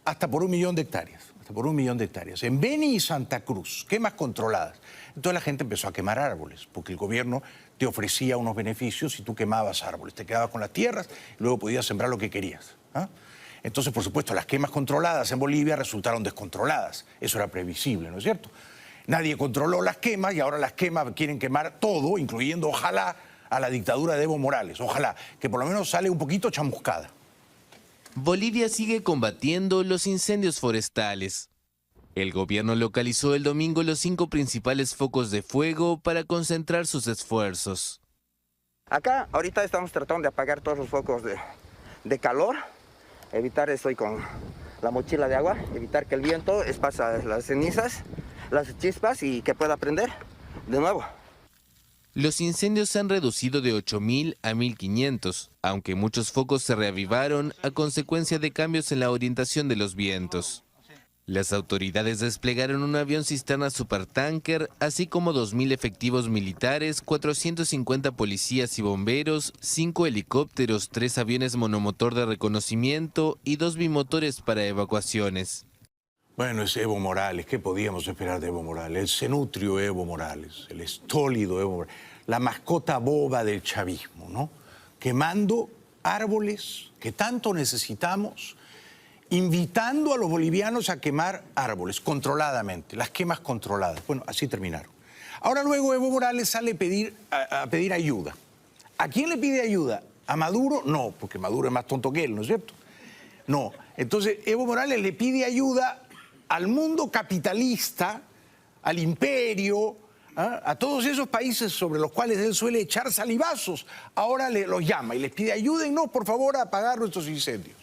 A: hasta por 1 millón de hectáreas. Hasta por 1 millón de hectáreas. En Beni y Santa Cruz, quemas controladas. Entonces la gente empezó a quemar árboles, porque el gobierno te ofrecía unos beneficios si tú quemabas árboles. Te quedabas con las tierras y luego podías sembrar lo que querías. Entonces, por supuesto, las quemas controladas en Bolivia resultaron descontroladas. Eso era previsible, ¿no es cierto? Nadie controló las quemas y ahora las quemas quieren quemar todo, incluyendo, ojalá, a la dictadura de Evo Morales. Ojalá, que por lo menos sale un poquito chamuscada.
J: Bolivia sigue combatiendo los incendios forestales. El gobierno localizó el domingo los 5 principales focos de fuego para concentrar sus esfuerzos.
K: Acá ahorita estamos tratando de apagar todos los focos de calor, evitar, estoy con la mochila de agua, evitar que el viento esparza las cenizas, las chispas y que pueda prender de nuevo.
J: Los incendios se han reducido de 8.000 a 1.500, aunque muchos focos se reavivaron a consecuencia de cambios en la orientación de los vientos. Las autoridades desplegaron un avión cisterna supertanker, así como 2.000 efectivos militares, 450 policías y bomberos, 5 helicópteros, 3 aviones monomotor de reconocimiento y 2 bimotores para evacuaciones.
A: Bueno, es Evo Morales. ¿Qué podíamos esperar de Evo Morales? El cenutrio Evo Morales, el estólido Evo Morales, la mascota boba del chavismo, ¿no? Quemando árboles que tanto necesitamos, invitando a los bolivianos a quemar árboles controladamente, las quemas controladas. Bueno, así terminaron. Ahora luego Evo Morales sale a pedir ayuda. ¿A quién le pide ayuda? ¿A Maduro? No, porque Maduro es más tonto que él, ¿no es cierto? No. Entonces Evo Morales le pide ayuda al mundo capitalista, al imperio, a todos esos países sobre los cuales él suele echar salivazos. Ahora los llama y les pide ayúdennos, por favor, a apagar nuestros incendios.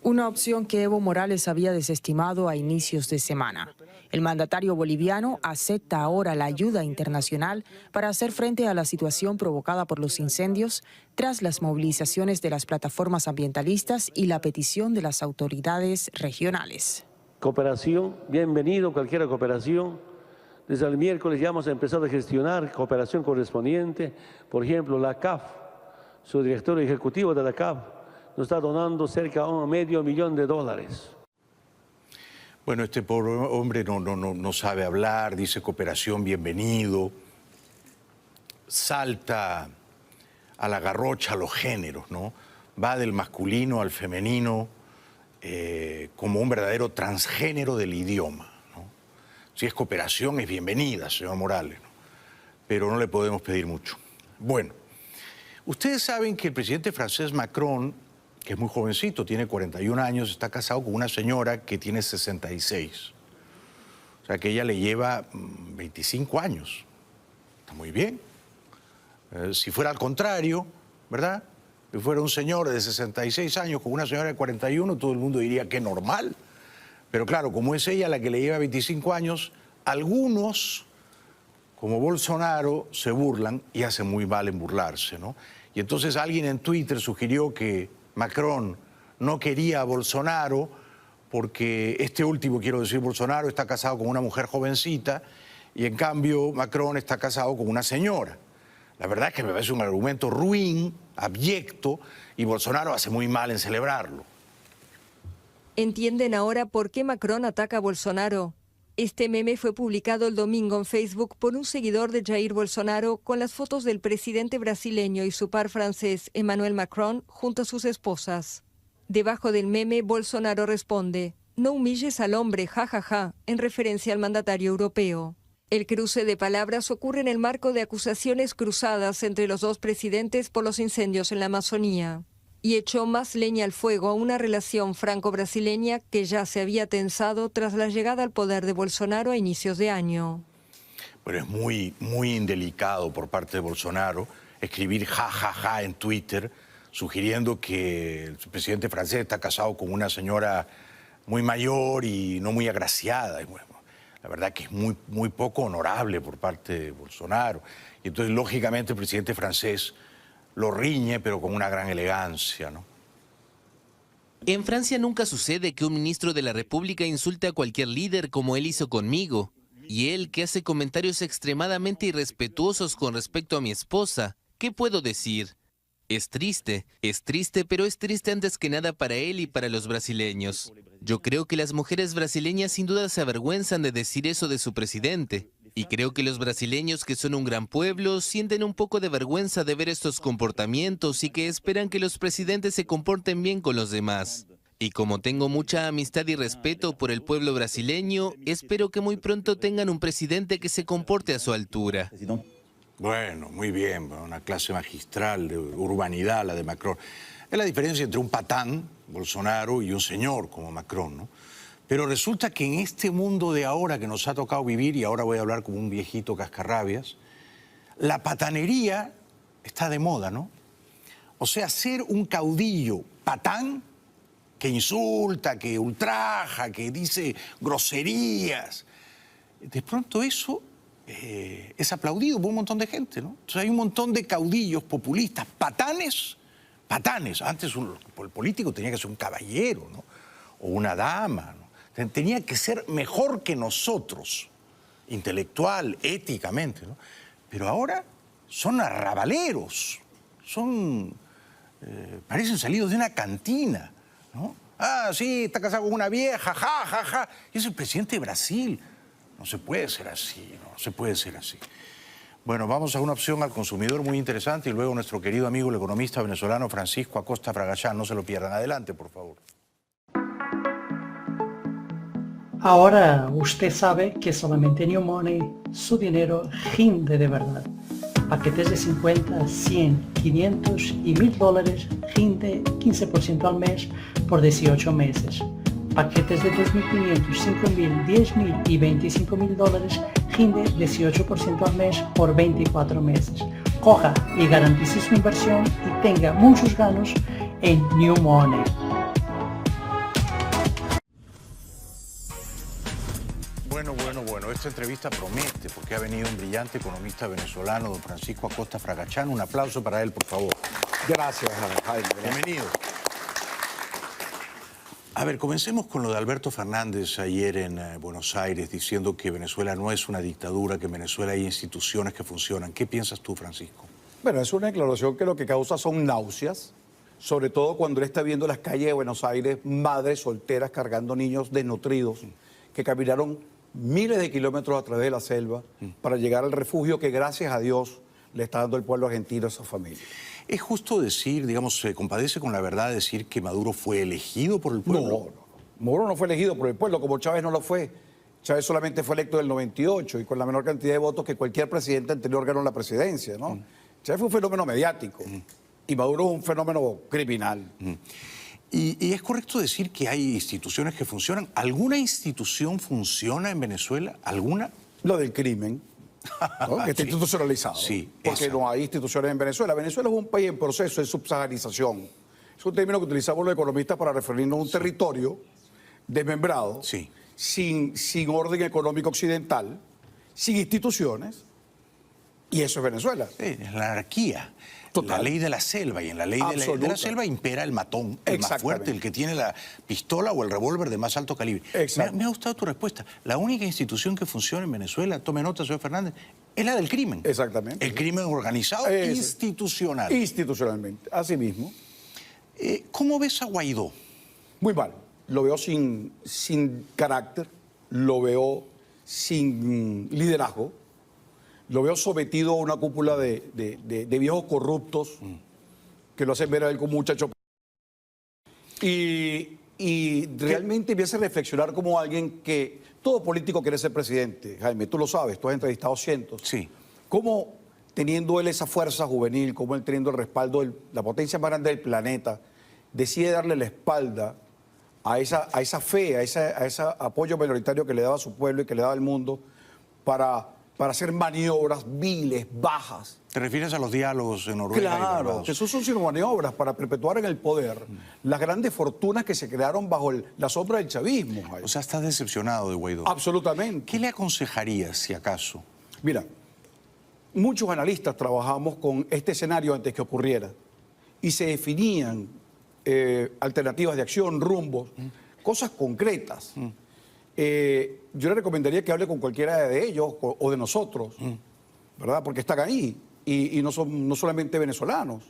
L: Una opción que Evo Morales había desestimado a inicios de semana. El mandatario boliviano acepta ahora la ayuda internacional para hacer frente a la situación provocada por los incendios tras las movilizaciones de las plataformas ambientalistas y la petición de las autoridades regionales.
M: Cooperación, bienvenido cualquier cooperación. Desde el miércoles ya hemos empezado a gestionar cooperación correspondiente. Por ejemplo, la CAF, su director ejecutivo de la CAF, nos está donando cerca de $500 000.
A: Bueno, este pobre hombre no sabe hablar, dice cooperación, bienvenido. Salta a la garrocha a los géneros, ¿no? Va del masculino al femenino como un verdadero transgénero del idioma, ¿no? Si es cooperación, es bienvenida, señor Morales, ¿no? Pero no le podemos pedir mucho. Bueno, ustedes saben que el presidente francés Macron, que es muy jovencito, tiene 41 años, está casado con una señora que tiene 66. O sea que ella le lleva 25 años. Está muy bien. Si fuera al contrario, ¿verdad? Si fuera un señor de 66 años con una señora de 41, todo el mundo diría que normal. Pero claro, como es ella la que le lleva 25 años, algunos, como Bolsonaro, se burlan y hacen muy mal en burlarse, ¿no? Y entonces alguien en Twitter sugirió que Macron no quería a Bolsonaro porque este último, quiero decir, Bolsonaro está casado con una mujer jovencita y en cambio Macron está casado con una señora. La verdad es que me parece un argumento ruin, abyecto, y Bolsonaro hace muy mal en celebrarlo.
N: ¿Entienden ahora por qué Macron ataca a Bolsonaro? Este meme fue publicado el domingo en Facebook por un seguidor de Jair Bolsonaro con las fotos del presidente brasileño y su par francés Emmanuel Macron junto a sus esposas. Debajo del meme, Bolsonaro responde: "No humilles al hombre, jajaja", en referencia al mandatario europeo. El cruce de palabras ocurre en el marco de acusaciones cruzadas entre los dos presidentes por los incendios en la Amazonía, y echó más leña al fuego a una relación franco-brasileña que ya se había tensado tras la llegada al poder de Bolsonaro a inicios de año.
A: Pero es muy indelicado por parte de Bolsonaro escribir jajaja en Twitter, sugiriendo que el presidente francés está casado con una señora muy mayor y no muy agraciada. La la verdad que es muy poco honorable por parte de Bolsonaro. Y entonces, lógicamente, el presidente francés lo riñe, pero con una gran elegancia, ¿no?
J: En Francia nunca sucede que un ministro de la República insulte a cualquier líder como él hizo conmigo. Y él, que hace comentarios extremadamente irrespetuosos con respecto a mi esposa. ¿Qué puedo decir? Es triste, pero es triste antes que nada para él y para los brasileños. Yo creo que las mujeres brasileñas sin duda se avergüenzan de decir eso de su presidente. Y creo que los brasileños, que son un gran pueblo, sienten un poco de vergüenza de ver estos comportamientos y que esperan que los presidentes se comporten bien con los demás. Y como tengo mucha amistad y respeto por el pueblo brasileño, espero que muy pronto tengan un presidente que se comporte a su altura.
A: Bueno, muy bien, una clase magistral de urbanidad la de Macron. Es la diferencia entre un patán, Bolsonaro, y un señor como Macron, ¿no? Pero resulta que en este mundo de ahora que nos ha tocado vivir, y ahora voy a hablar como un viejito cascarrabias, la patanería está de moda, ¿no? O sea, ser un caudillo patán que insulta, que ultraja, que dice groserías, de pronto eso es aplaudido por un montón de gente, ¿no? Entonces hay un montón de caudillos populistas, patanes. Antes el político tenía que ser un caballero, ¿no? O una dama, ¿no? Tenía que ser mejor que nosotros, intelectual, éticamente, ¿no? Pero ahora son arrabaleros, parecen salidos de una cantina, ¿no? Ah, sí, está casado con una vieja, ja. Y es el presidente de Brasil. No se puede ser así, no se puede ser así. Bueno, vamos a una opción al consumidor muy interesante y luego nuestro querido amigo, el economista venezolano Francisco Acosta Fragachán. No se lo pierdan. Adelante, por favor.
O: Ahora usted sabe que solamente New Money, su dinero rinde de verdad. Paquetes de 50, 100, 500 y $1000 rinde 15% al mes por 18 meses. Paquetes de 2.500, 5.000, 10.000 y $25.000 rinde 18% al mes por 24 meses. Coja y garantice su inversión y tenga muchos ganos en New Money.
A: Bueno, esta entrevista promete porque ha venido un brillante economista venezolano, don Francisco Acosta Fragachán. Un aplauso para él, por favor.
P: Gracias, Jaime.
A: Bienvenido. A ver, comencemos con lo de Alberto Fernández ayer en Buenos Aires, diciendo que Venezuela no es una dictadura, que en Venezuela hay instituciones que funcionan. ¿Qué piensas tú, Francisco?
P: Bueno, es una declaración que lo que causa son náuseas, sobre todo cuando él está viendo las calles de Buenos Aires, madres solteras cargando niños desnutridos, que caminaron miles de kilómetros a través de la selva para llegar al refugio que, gracias a Dios, le está dando el pueblo argentino a esa familia.
A: ¿Es justo decir, digamos, se compadece con la verdad decir que Maduro fue elegido por el pueblo?
P: No. Maduro no fue elegido por el pueblo, como Chávez no lo fue. Chávez solamente fue electo en el 98 y con la menor cantidad de votos que cualquier presidente anterior ganó la presidencia, ¿no? Chávez fue un fenómeno mediático y Maduro es un fenómeno criminal.
A: ¿Y es correcto decir que hay instituciones que funcionan? ¿Alguna institución funciona en Venezuela? ¿Alguna?
P: Lo del crimen, ¿no? Que está institucionalizado.
A: Sí,
P: porque no hay instituciones en Venezuela. Venezuela es un país en proceso de subsaharización. Es un término que utilizamos los economistas para referirnos a un territorio desmembrado, sin orden económico occidental, sin instituciones, y eso es Venezuela.
A: Es la anarquía. La ley de la selva, y en la ley de la selva impera el matón, el más fuerte, el que tiene la pistola o el revólver de más alto calibre. Me ha gustado tu respuesta. La única institución que funciona en Venezuela, tome nota, señor Fernández, es la del crimen.
P: Exactamente.
A: El crimen organizado institucional.
P: Institucionalmente, así mismo.
A: ¿Cómo ves a Guaidó?
P: Muy mal. Lo veo sin carácter, lo veo sin liderazgo. Lo veo sometido a una cúpula de viejos corruptos que lo hacen ver a él como un muchacho. Y realmente me hace reflexionar como alguien que todo político quiere ser presidente. Jaime, tú lo sabes, tú has entrevistado cientos.
A: Sí.
P: Cómo teniendo él esa fuerza juvenil, cómo él teniendo el respaldo de la potencia más grande del planeta, decide darle la espalda a esa fe, a ese apoyo minoritario que le daba a su pueblo y que le daba al mundo para para hacer maniobras viles, bajas.
A: ¿Te refieres a los diálogos en Noruega?
P: Claro, que esos son sino maniobras para perpetuar en el poder las grandes fortunas que se crearon bajo la sombra del chavismo.
A: O sea, estás decepcionado de Guaidó.
P: Absolutamente.
A: ¿Qué le aconsejarías, si acaso?
P: Mira, muchos analistas trabajamos con este escenario antes que ocurriera y se definían alternativas de acción, rumbos, cosas concretas. Yo le recomendaría que hable con cualquiera de ellos o de nosotros, ¿verdad? Porque están ahí y no son no solamente venezolanos.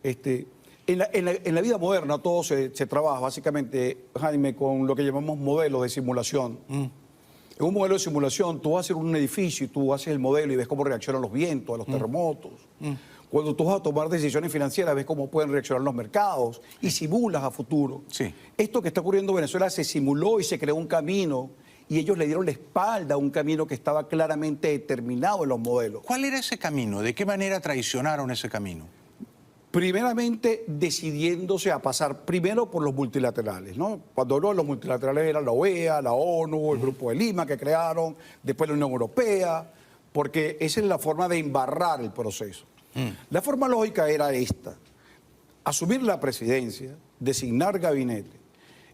P: En la vida moderna todo se trabaja básicamente, Jaime, con lo que llamamos modelos de simulación. En un modelo de simulación tú vas a hacer un edificio y tú haces el modelo y ves cómo reaccionan los vientos, a los terremotos. Cuando tú vas a tomar decisiones financieras ves cómo pueden reaccionar los mercados y simulas a futuro.
A: Sí.
P: Esto que está ocurriendo en Venezuela se simuló y se creó un camino y ellos le dieron la espalda a un camino que estaba claramente determinado en los modelos.
A: ¿Cuál era ese camino? ¿De qué manera traicionaron ese camino?
P: Primeramente decidiéndose a pasar primero por los multilaterales, ¿no? Cuando hablo de los multilaterales eran la OEA, la ONU, el Grupo de Lima que crearon, después la Unión Europea, porque esa es la forma de embarrar el proceso. La forma lógica era esta: asumir la presidencia, designar gabinete,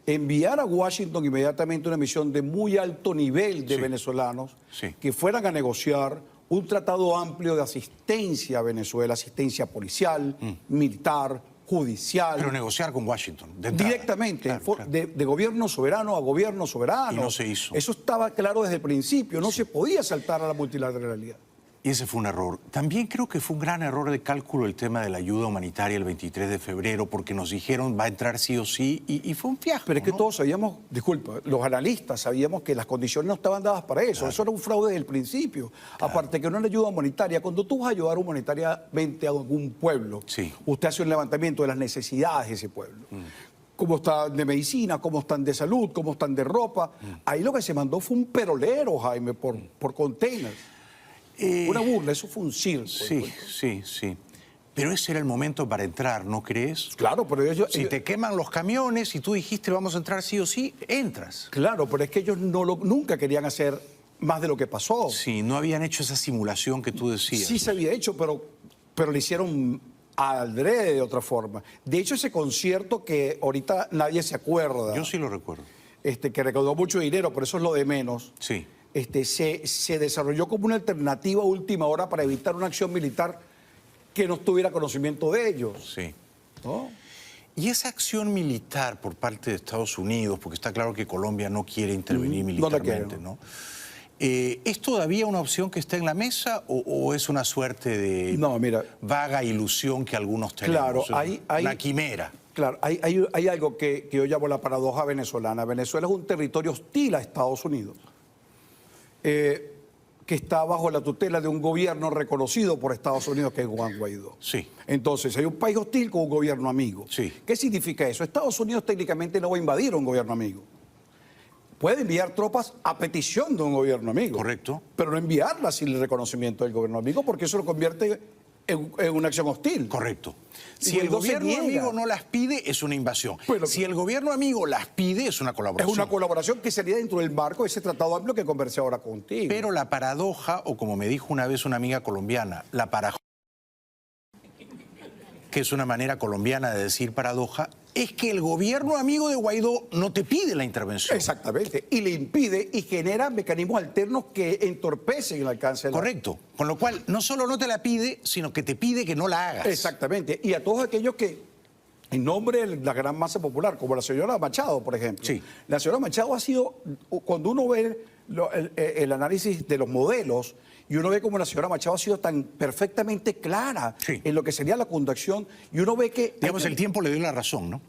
P: enviar a Washington inmediatamente una misión de muy alto nivel de venezolanos que fueran a negociar un tratado amplio de asistencia a Venezuela, asistencia policial, militar, judicial.
A: Pero negociar con Washington.
P: Directamente, claro. De gobierno soberano a gobierno soberano.
A: Y no se hizo.
P: Eso estaba claro desde el principio, no se podía saltar a la multilateralidad.
A: Y ese fue un error. También creo que fue un gran error de cálculo el tema de la ayuda humanitaria el 23 de febrero, porque nos dijeron va a entrar sí o sí, y fue un fiasco.
P: Pero es que todos sabíamos, disculpa, los analistas sabíamos que las condiciones no estaban dadas para eso. Claro. Eso era un fraude desde el principio. Claro. Aparte que no era ayuda humanitaria. Cuando tú vas a ayudar humanitariamente a algún pueblo, usted hace un levantamiento de las necesidades de ese pueblo. Cómo están de medicina, cómo están de salud, cómo están de ropa. Ahí lo que se mandó fue un perolero, Jaime, por containers. Una burla, eso fue un circo.
A: Sí. Pero ese era el momento para entrar, ¿no crees?
P: Claro, pero ellos...
A: Si te queman los camiones y tú dijiste vamos a entrar sí o sí, entras.
P: Claro, pero es que ellos nunca querían hacer más de lo que pasó.
A: Sí, no habían hecho esa simulación que tú decías.
P: Sí se había hecho, pero lo hicieron adrede de otra forma. De hecho, ese concierto que ahorita nadie se acuerda.
A: Yo sí lo recuerdo.
P: Que recaudó mucho dinero, pero eso es lo de menos.
A: Sí.
P: Se desarrolló como una alternativa a última hora para evitar una acción militar que no tuviera conocimiento de ellos.
A: Sí.
P: ¿No?
A: Y esa acción militar por parte de Estados Unidos, porque está claro que Colombia no quiere intervenir militarmente, ¿no? ¿Es todavía una opción que está en la mesa o es una suerte de vaga ilusión que algunos tenemos?
P: Claro, hay
A: una quimera.
P: Claro, hay algo que yo llamo la paradoja venezolana. Venezuela es un territorio hostil a Estados Unidos. Que está bajo la tutela de un gobierno reconocido por Estados Unidos, que es Juan Guaidó.
A: Sí.
P: Entonces, hay un país hostil con un gobierno amigo.
A: Sí.
P: ¿Qué significa eso? Estados Unidos técnicamente no va a invadir un gobierno amigo. Puede enviar tropas a petición de un gobierno amigo.
A: Correcto.
P: Pero no enviarlas sin el reconocimiento del gobierno amigo, porque eso lo convierte en una acción hostil.
A: Correcto. Si el gobierno amigo no las pide, es una invasión. Pero, si el gobierno amigo las pide, es una colaboración.
P: Es una colaboración que sería dentro del marco de ese tratado amplio que conversé ahora contigo.
A: Pero la paradoja, o como me dijo una vez una amiga colombiana, la paradoja, que es una manera colombiana de decir paradoja, es que el gobierno amigo de Guaidó no te pide la intervención.
P: Exactamente, y le impide y genera mecanismos alternos que entorpecen el alcance de la...
A: Correcto, con lo cual no solo no te la pide, sino que te pide que no la hagas.
P: Exactamente, y a todos aquellos que, en nombre de la gran masa popular, como la señora Machado, por ejemplo.
A: Sí.
P: La señora Machado ha sido, cuando uno ve el análisis de los modelos, y uno ve como la señora Machado ha sido tan perfectamente clara en lo que sería la conducción, y uno ve que...
A: Digamos, el tiempo le dio la razón, ¿no?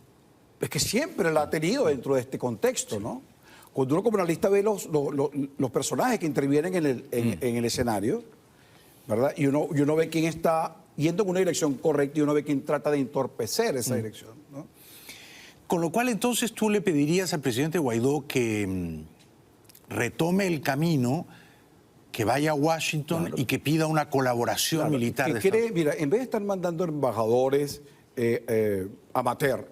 P: Es que siempre la ha tenido dentro de este contexto, ¿no? Cuando uno como analista ve los personajes que intervienen en el escenario, ¿verdad? Y uno ve quién está yendo en una dirección correcta y uno ve quién trata de entorpecer esa dirección, ¿no?
A: Con lo cual, entonces, tú le pedirías al presidente Guaidó que retome el camino, que vaya a Washington y que pida una colaboración militar.
P: Mira, en vez de estar mandando embajadores amateur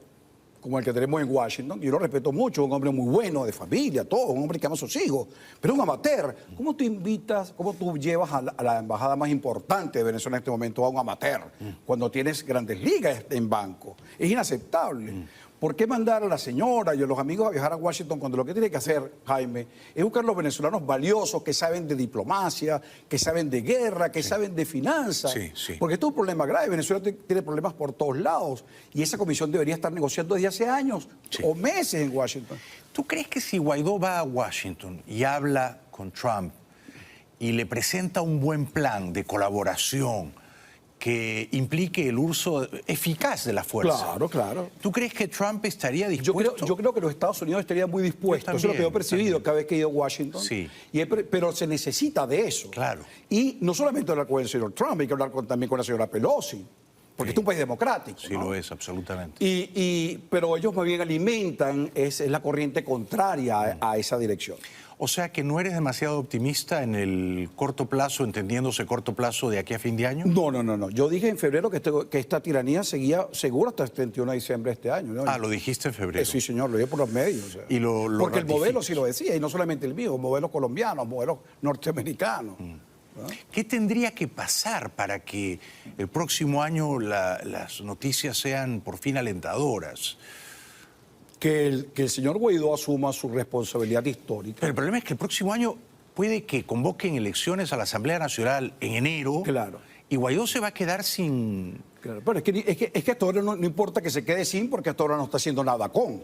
P: como el que tenemos en Washington. Yo lo respeto mucho, un hombre muy bueno, de familia, todo, un hombre que ama a sus hijos, pero un amateur. ¿Cómo tú invitas, cómo tú llevas a la embajada más importante de Venezuela en este momento a un amateur cuando tienes grandes ligas en banco? Es inaceptable. ¿Por qué mandar a la señora y a los amigos a viajar a Washington cuando lo que tiene que hacer, Jaime, es buscar a los venezolanos valiosos que saben de diplomacia, que saben de guerra, que saben de finanzas?
A: Sí, sí.
P: Porque esto es un problema grave. Venezuela tiene problemas por todos lados y esa comisión debería estar negociando desde hace años o meses en Washington.
A: ¿Tú crees que si Guaidó va a Washington y habla con Trump y le presenta un buen plan de colaboración que implique el uso eficaz de la fuerza?
P: Claro, claro.
A: ¿Tú crees que Trump estaría dispuesto?
P: Yo creo que los Estados Unidos estarían muy dispuestos. Eso es lo que yo he percibido cada vez que he ido a Washington.
A: Sí.
P: Pero se necesita de eso.
A: Claro.
P: Y no solamente hablar con el señor Trump, hay que hablar también con la señora Pelosi. Porque este es un país democrático.
A: Sí,
P: ¿no?
A: lo es, absolutamente.
P: Pero ellos más bien alimentan es la corriente contraria a esa dirección.
A: O sea que no eres demasiado optimista en el corto plazo, entendiéndose corto plazo de aquí a fin de año.
P: No. Yo dije en febrero que esta tiranía seguía seguro hasta el 31 de diciembre de este año, ¿no?
A: Ah, lo dijiste en febrero.
P: Sí, señor, lo dije por los medios. O sea.
A: Y lo
P: porque el modelo
A: ratificas.
P: sí lo decía, y no solamente el mío, modelos colombianos, modelos norteamericanos. ¿No?
A: ¿Qué tendría que pasar para que el próximo año las noticias sean por fin alentadoras?
P: Que el señor Guaidó asuma su responsabilidad histórica.
A: Pero el problema es que el próximo año puede que convoquen elecciones a la Asamblea Nacional en enero.
P: Claro.
A: Y Guaidó se va a quedar sin...
P: Claro, pero es que hasta ahora no importa que se quede sin, porque hasta ahora no está haciendo nada con.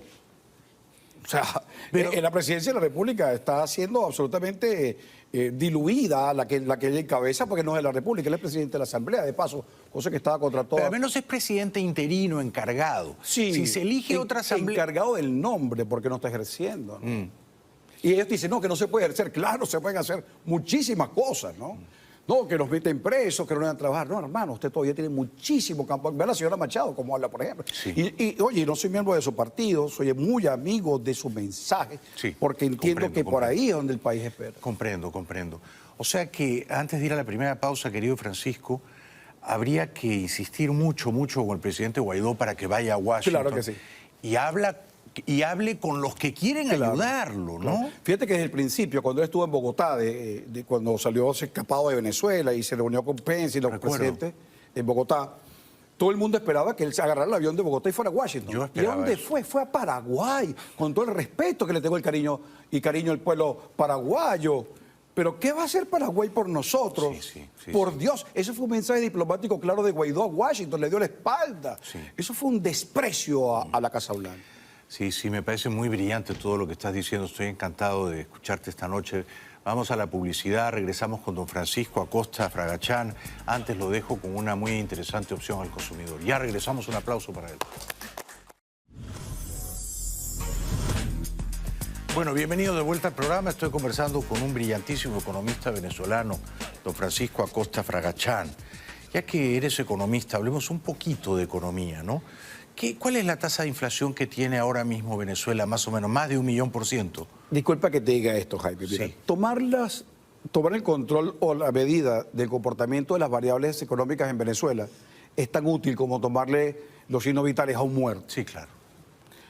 P: O sea, en la presidencia de la República está siendo absolutamente diluida la que él encabeza, porque no es de la República, él es presidente de la Asamblea, de paso, cosa que estaba contra todo.
A: Pero al menos es presidente interino, encargado.
P: Sí,
A: si se elige otra asamblea...
P: Encargado del nombre, porque no está ejerciendo, ¿no? Y ellos dicen, no, que no se puede ejercer. Claro, se pueden hacer muchísimas cosas, ¿no? No, que nos meten presos, que no van a trabajar. No, hermano, usted todavía tiene muchísimo campo. Ve a la señora Machado, como habla, por ejemplo.
A: Sí.
P: Y oye, no soy miembro de su partido, soy muy amigo de su mensaje, porque entiendo que por ahí es donde el país espera.
A: Comprendo. O sea que antes de ir a la primera pausa, querido Francisco, habría que insistir mucho con el presidente Guaidó para que vaya a Washington.
P: Claro que sí.
A: Y hable con los que quieren ayudarlo, ¿no?
P: Claro. Fíjate que desde el principio, cuando él estuvo en Bogotá, cuando salió escapado de Venezuela y se reunió con Pence y los presidentes en Bogotá, todo el mundo esperaba que él se agarrara el avión de Bogotá y fuera a Washington. ¿Y a dónde fue? Fue a Paraguay, con todo el respeto que le tengo el cariño al pueblo paraguayo. Pero ¿qué va a hacer Paraguay por nosotros? Por Dios, eso fue un mensaje diplomático claro de Guaidó a Washington, le dio la espalda. Eso fue un desprecio a la Casa Blanca.
A: Sí, me parece muy brillante todo lo que estás diciendo. Estoy encantado de escucharte esta noche. Vamos a la publicidad, regresamos con don Francisco Acosta Fragachán. Antes lo dejo con una muy interesante opción al consumidor. Ya regresamos, un aplauso para él. Bueno, bienvenido de vuelta al programa. Estoy conversando con un brillantísimo economista venezolano, don Francisco Acosta Fragachán. Ya que eres economista, hablemos un poquito de economía, ¿no? ¿Cuál es la tasa de inflación que tiene ahora mismo Venezuela? Más o menos, más de 1.000.000%.
P: Disculpa que te diga esto, Jaime. Mira, tomar el control o la medida del comportamiento de las variables económicas en Venezuela es tan útil como tomarle los signos vitales a un muerto.
A: Sí, claro.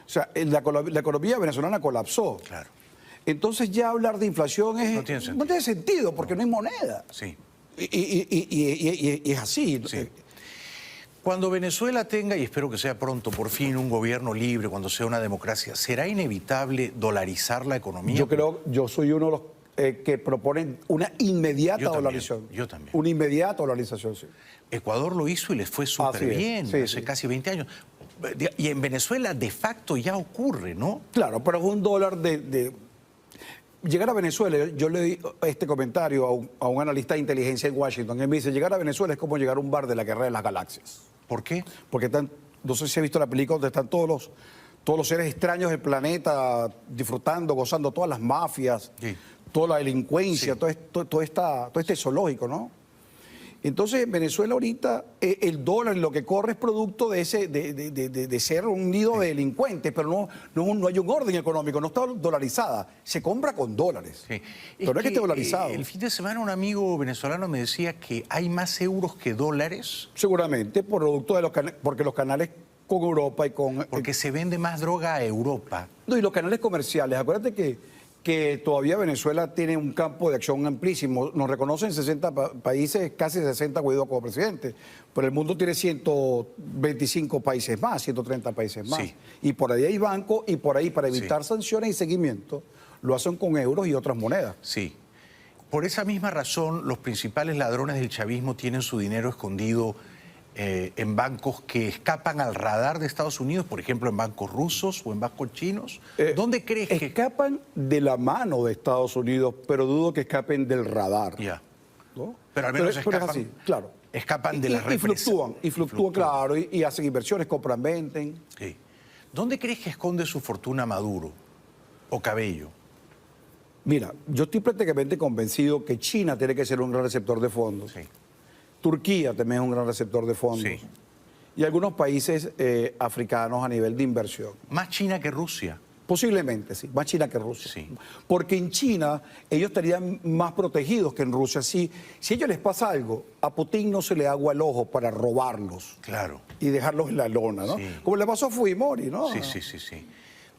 P: O sea, la economía venezolana colapsó.
A: Claro.
P: Entonces ya hablar de inflación
A: no tiene
P: sentido porque no hay moneda.
A: Sí.
P: Y es así.
A: Sí. Cuando Venezuela tenga, y espero que sea pronto, por fin un gobierno libre, cuando sea una democracia, ¿será inevitable dolarizar la economía?
P: Yo soy uno de los que proponen una inmediata dolarización.
A: Yo también.
P: Una inmediata dolarización, sí.
A: Ecuador lo hizo y les fue súper bien, hace casi 20 años. Y en Venezuela de facto ya ocurre, ¿no?
P: Claro, pero es un dólar Llegar a Venezuela, yo le di este comentario a un analista de inteligencia en Washington. Él me dice, llegar a Venezuela es como llegar a un bar de la Guerra de las Galaxias.
A: ¿Por qué?
P: Porque no sé si has visto la película donde están todos los seres extraños del planeta disfrutando, gozando, todas las mafias, toda la delincuencia, todo este zoológico, ¿no? Entonces, en Venezuela ahorita el dólar lo que corre es producto de ser un nido de delincuentes, pero no hay un orden económico, no está dolarizada, se compra con dólares.
A: Sí.
P: Pero no es que esté dolarizado.
A: El fin de semana un amigo venezolano me decía que hay más euros que dólares.
P: Seguramente, producto porque los canales con Europa y con...
A: Porque se vende más droga a Europa.
P: No, y los canales comerciales. Acuérdate que todavía Venezuela tiene un campo de acción amplísimo. Nos reconocen 60 países, casi 60 Guaidó como presidente. Pero el mundo tiene 125 países más, 130 países más.
A: Sí.
P: Y por ahí hay bancos y por ahí para evitar sanciones y seguimiento lo hacen con euros y otras monedas.
A: Sí. Por esa misma razón, los principales ladrones del chavismo tienen su dinero escondido en bancos que escapan al radar de Estados Unidos, por ejemplo, en bancos rusos o en bancos chinos. ¿Dónde crees que...?
P: Escapan de la mano de Estados Unidos, pero dudo que escapen del radar.
A: Ya.
P: ¿No?
A: Pero al menos
P: pero es así, claro.
A: Escapan de las represas.
P: Y fluctúan, claro, y hacen inversiones, compran, venden.
A: Sí. ¿Dónde crees que esconde su fortuna Maduro o Cabello?
P: Mira, yo estoy prácticamente convencido que China tiene que ser un gran receptor de fondos.
A: Sí.
P: Turquía también es un gran receptor de fondos.
A: Sí.
P: Y algunos países africanos a nivel de inversión.
A: ¿Más China que Rusia?
P: Posiblemente, sí. Más China que Rusia.
A: Sí.
P: Porque en China ellos estarían más protegidos que en Rusia. Si a ellos les pasa algo, a Putin no se le agua el ojo para robarlos.
A: Claro.
P: Y dejarlos en la lona, ¿no?
A: Sí.
P: Como le pasó a Fujimori, ¿no?
A: Sí.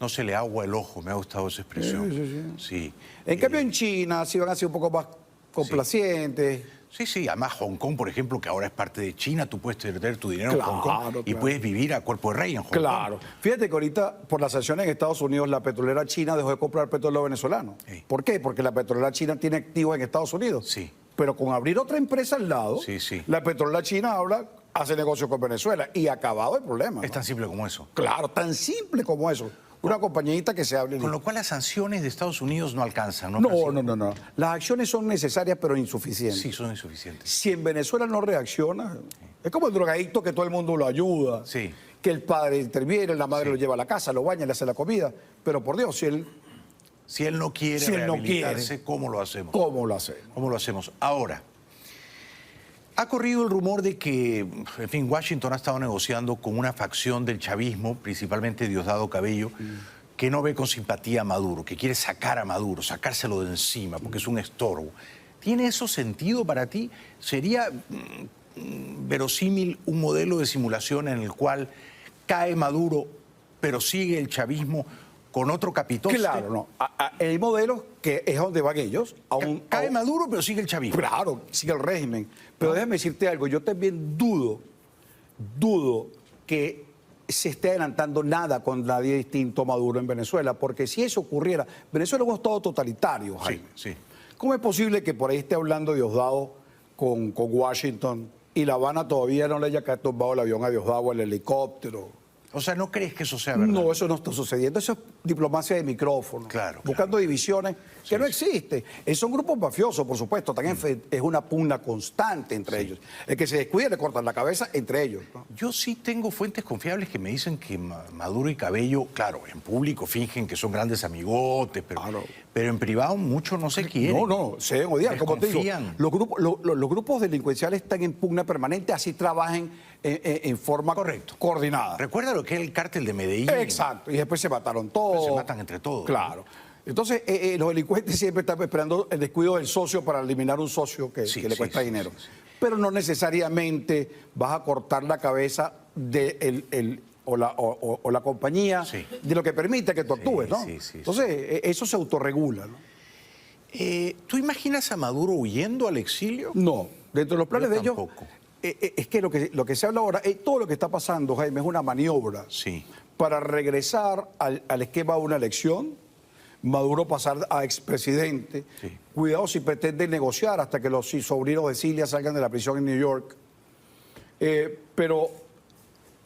A: No se le agua el ojo, me ha gustado esa expresión. Sí.
P: En cambio, en China sí van a ser un poco más complacientes.
A: Sí, además Hong Kong, por ejemplo, que ahora es parte de China, tú puedes tener tu dinero en Hong Kong y puedes vivir a cuerpo de rey en Hong Kong.
P: Claro. Fíjate que ahorita, por las sanciones en Estados Unidos, la petrolera china dejó de comprar petróleo venezolano.
A: Sí.
P: ¿Por qué? Porque la petrolera china tiene activos en Estados Unidos.
A: Sí.
P: Pero con abrir otra empresa al lado, la petrolera china ahora hace negocio con Venezuela y acabado el problema.
A: Es tan simple como eso.
P: Claro, tan simple como eso. Una compañita que se hable.
A: Con lo cual las sanciones de Estados Unidos no alcanzan, ¿no?
P: No. Las acciones son necesarias pero insuficientes.
A: Sí, son insuficientes.
P: Si en Venezuela no reacciona, es como el drogadicto que todo el mundo lo ayuda.
A: Sí.
P: Que el padre interviene, la madre lo lleva a la casa, lo baña, le hace la comida. Pero por Dios,
A: si él no quiere rehabilitarse, ¿cómo lo hacemos?
P: ¿Cómo lo hacemos?
A: ¿Cómo lo hacemos? Ahora, ha corrido el rumor de que, en fin, Washington ha estado negociando con una facción del chavismo, principalmente Diosdado Cabello, que no ve con simpatía a Maduro, que quiere sacar a Maduro, sacárselo de encima, porque es un estorbo. ¿Tiene eso sentido para ti? ¿Sería verosímil un modelo de simulación en el cual cae Maduro, pero sigue el chavismo con otro capitoste?
P: Claro, no. El modelo que es a donde van ellos.
A: Cae Maduro, pero sigue el chavismo.
P: Claro, sigue el régimen. Pero déjame decirte algo, yo también dudo que se esté adelantando nada con nadie distinto a Maduro en Venezuela, porque si eso ocurriera, Venezuela es un estado totalitario, Jaime.
A: Sí.
P: ¿Cómo es posible que por ahí esté hablando Diosdado con Washington y La Habana todavía no le haya tumbado el avión a Diosdado, el helicóptero?
A: O sea, ¿no crees que eso sea verdad?
P: No, eso no está sucediendo. Eso es diplomacia de micrófono.
A: Claro.
P: Buscando divisiones que no existen. Son grupos mafiosos, por supuesto. También es una pugna constante entre ellos. El que se descuide le cortan la cabeza entre ellos, ¿no?
A: Yo sí tengo fuentes confiables que me dicen que Maduro y Cabello, claro, en público fingen que son grandes amigotes, pero en privado mucho no se quieren.
P: No, se deben odiar. Como te digo, los grupos delincuenciales están en pugna permanente, así trabajan en forma coordinada.
A: Recuerda lo que es el cártel de Medellín.
P: Exacto, y después se mataron todos.
A: Se matan entre todos.
P: Claro. Entonces, los delincuentes siempre están esperando el descuido del socio para eliminar un socio que le cuesta dinero. Pero no necesariamente vas a cortar la cabeza de o la compañía de lo que permite que tú actúes, ¿no? Entonces, eso se autorregula, ¿no?
A: ¿Tú imaginas a Maduro huyendo al exilio?
P: No, dentro de los planes de ellos... Es que lo que se habla ahora, todo lo que está pasando, Jaime, es una maniobra para regresar al esquema de una elección, Maduro pasar a expresidente. Cuidado si pretende negociar hasta que los sobrinos de Cilia salgan de la prisión en New York. Pero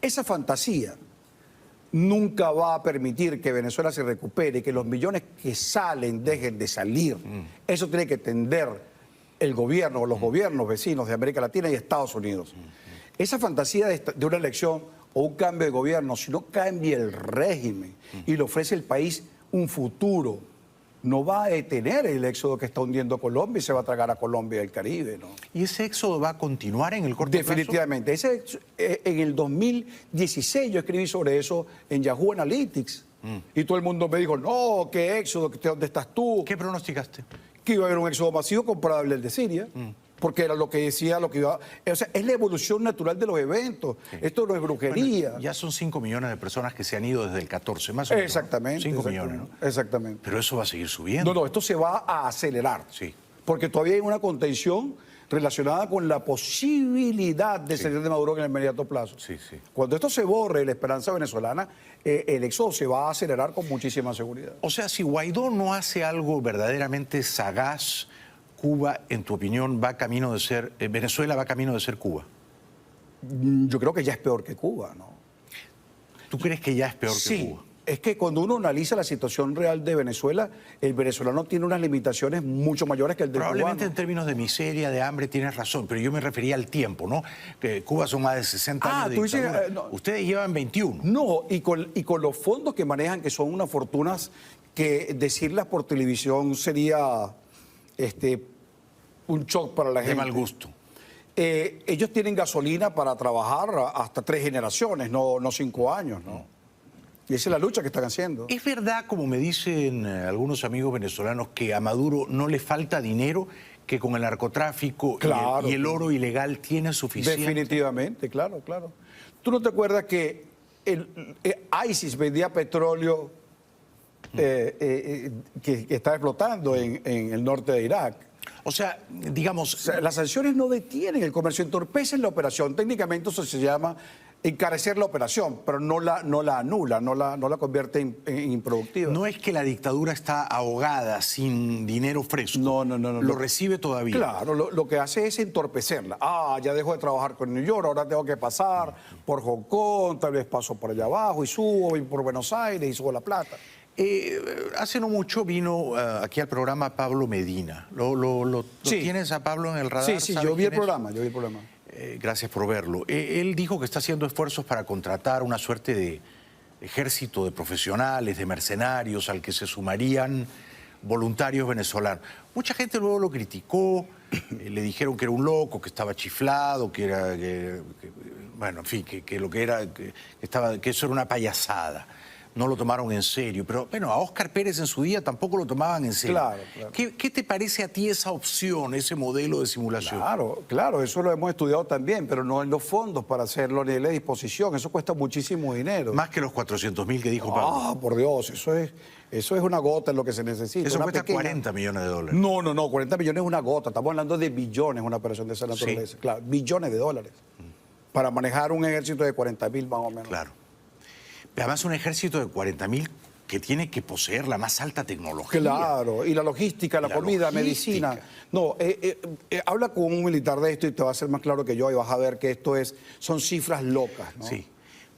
P: esa fantasía nunca va a permitir que Venezuela se recupere, que los millones que salen dejen de salir. Eso tiene que tender el gobierno o los gobiernos vecinos de América Latina y Estados Unidos. Esa fantasía de una elección o un cambio de gobierno, si no cambia el régimen y le ofrece al país un futuro, no va a detener el éxodo que está hundiendo a Colombia y se va a tragar a Colombia y el Caribe, ¿no?
A: ¿Y ese éxodo va a continuar en el corto plazo?
P: Definitivamente. En el 2016 yo escribí sobre eso en Yahoo Analytics y todo el mundo me dijo, no, qué éxodo, ¿dónde estás tú?
A: ¿Qué pronosticaste?
P: Que iba a haber un éxodo masivo comparable al de Siria, porque era lo que decía, lo que iba... O sea, es la evolución natural de los eventos. Sí. Esto no es brujería.
A: Bueno, ya son 5 millones de personas que se han ido desde el 14, más o menos.
P: Exactamente.
A: 5 millones, ¿no?
P: Exactamente.
A: Pero eso va a seguir subiendo.
P: No, esto se va a acelerar.
A: Sí.
P: Porque todavía hay una contención relacionada con la posibilidad de salir de Maduro en el inmediato plazo.
A: Sí, sí.
P: Cuando esto se borre, la esperanza venezolana, el éxodo se va a acelerar con muchísima seguridad.
A: O sea, si Guaidó no hace algo verdaderamente sagaz, Cuba, en tu opinión, va camino de ser... Venezuela va camino de ser Cuba.
P: Yo creo que ya es peor que Cuba, ¿no?
A: ¿Tú crees que ya es peor que Cuba?
P: Es que cuando uno analiza la situación real de Venezuela, el venezolano tiene unas limitaciones mucho mayores que el del cubano.
A: Probablemente en términos de miseria, de hambre, tienes razón, pero yo me refería al tiempo, ¿no? Que Cuba son más de 60 años de dictadura.
P: No.
A: Ustedes llevan 21.
P: No, y con los fondos que manejan, que son unas fortunas que decirlas por televisión sería un shock para la gente.
A: De mal gusto.
P: Ellos tienen gasolina para trabajar hasta 3 generaciones, no 5 años, ¿no? Y esa es la lucha que están haciendo.
A: ¿Es verdad, como me dicen algunos amigos venezolanos, que a Maduro no le falta dinero, que con el narcotráfico y el oro ilegal tiene suficiente?
P: Definitivamente, claro. ¿Tú no te acuerdas que ISIS vendía petróleo que está explotando en el norte de Irak?
A: O sea, digamos...
P: O sea, las sanciones no detienen el comercio, entorpecen la operación. Técnicamente eso se llama encarecer la operación, pero no la anula, no la convierte en improductiva.
A: No es que la dictadura está ahogada sin dinero fresco.
P: No.
A: Lo recibe todavía.
P: Claro, lo que hace es entorpecerla. Ya dejo de trabajar con New York, ahora tengo que pasar por Hong Kong, tal vez paso por allá abajo y subo, voy por Buenos Aires y subo La Plata.
A: Hace no mucho vino aquí al programa Pablo Medina. ¿Lo tienes a Pablo en el radar?
P: Sí, yo vi el programa.
A: Gracias por verlo. Él dijo que está haciendo esfuerzos para contratar una suerte de ejército de profesionales, de mercenarios, al que se sumarían voluntarios venezolanos. Mucha gente luego lo criticó, le dijeron que era un loco, que estaba chiflado, que eso era una payasada. No lo tomaron en serio, pero bueno, a Óscar Pérez en su día tampoco lo tomaban en serio.
P: Claro.
A: ¿Qué te parece a ti esa opción, ese modelo de simulación?
P: Claro, eso lo hemos estudiado también, pero no en los fondos para hacerlo ni en la disposición, eso cuesta muchísimo dinero.
A: Más que los 400.000 que dijo Pablo.
P: Por Dios, eso es una gota en lo que se necesita.
A: Eso cuesta $40 millones.
P: No, 40 millones es una gota, estamos hablando de billones, una operación de esa naturaleza.
A: Sí.
P: Claro, billones de dólares. Para manejar un ejército de 40.000 más o menos.
A: Claro. Además, un ejército de 40.000 que tiene que poseer la más alta tecnología.
P: Claro, y la logística, la comida, medicina. No, habla con un militar de esto y te va a ser más claro que yo y vas a ver que son cifras locas, ¿no?
A: Sí,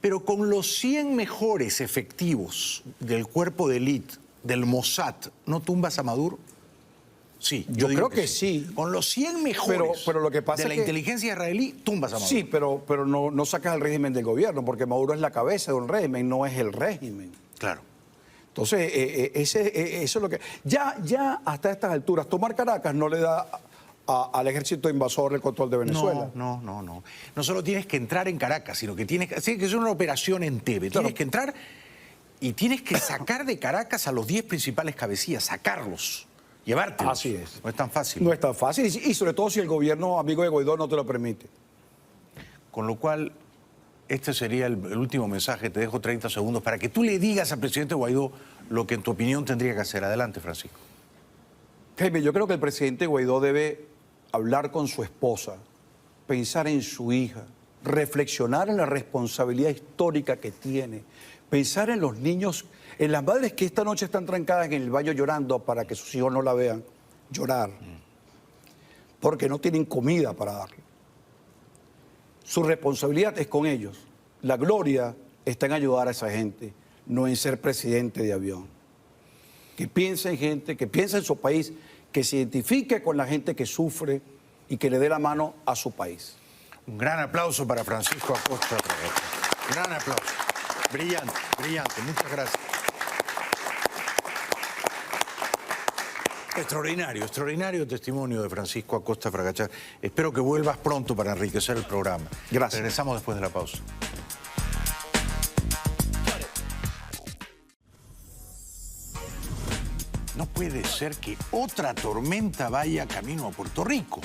A: pero con los 100 mejores efectivos del cuerpo de élite, del Mossad, ¿no tumbas a Maduro? Sí,
P: yo creo que sí.
A: Con los 100 mejores
P: pero lo que pasa
A: de la inteligencia israelí, tumbas a Maduro.
P: Sí, pero no sacas al régimen del gobierno, porque Maduro es la cabeza de un régimen, no es el régimen.
A: Claro.
P: Entonces, eso es lo que... Ya hasta estas alturas, tomar Caracas no le da al ejército invasor el control de Venezuela.
A: No. No solo tienes que entrar en Caracas, sino que tienes que hacer una operación en Tebe. Tienes que entrar y tienes que sacar de Caracas a los 10 principales cabecillas, sacarlos. Llevártelos.
P: Así es.
A: No es tan fácil.
P: No es tan fácil y sobre todo si el gobierno amigo de Guaidó no te lo permite.
A: Con lo cual, este sería el último mensaje. Te dejo 30 segundos para que tú le digas al presidente Guaidó lo que en tu opinión tendría que hacer. Adelante, Francisco.
P: Jaime, yo creo que el presidente Guaidó debe hablar con su esposa, pensar en su hija, reflexionar en la responsabilidad histórica que tiene, pensar en los niños, en las madres que esta noche están trancadas en el baño llorando para que sus hijos no la vean llorar, porque no tienen comida para darle. Su responsabilidad es con ellos. La gloria está en ayudar a esa gente, no en ser presidente de avión. Que piense en gente, que piense en su país, que se identifique con la gente que sufre y que le dé la mano a su país.
A: Un gran aplauso para Francisco Acosta. Gran aplauso. Brillante, muchas gracias. Extraordinario testimonio de Francisco Acosta Fragachat. Espero que vuelvas pronto para enriquecer el programa.
P: Gracias.
A: Regresamos después de la pausa. No puede ser que otra tormenta vaya camino a Puerto Rico.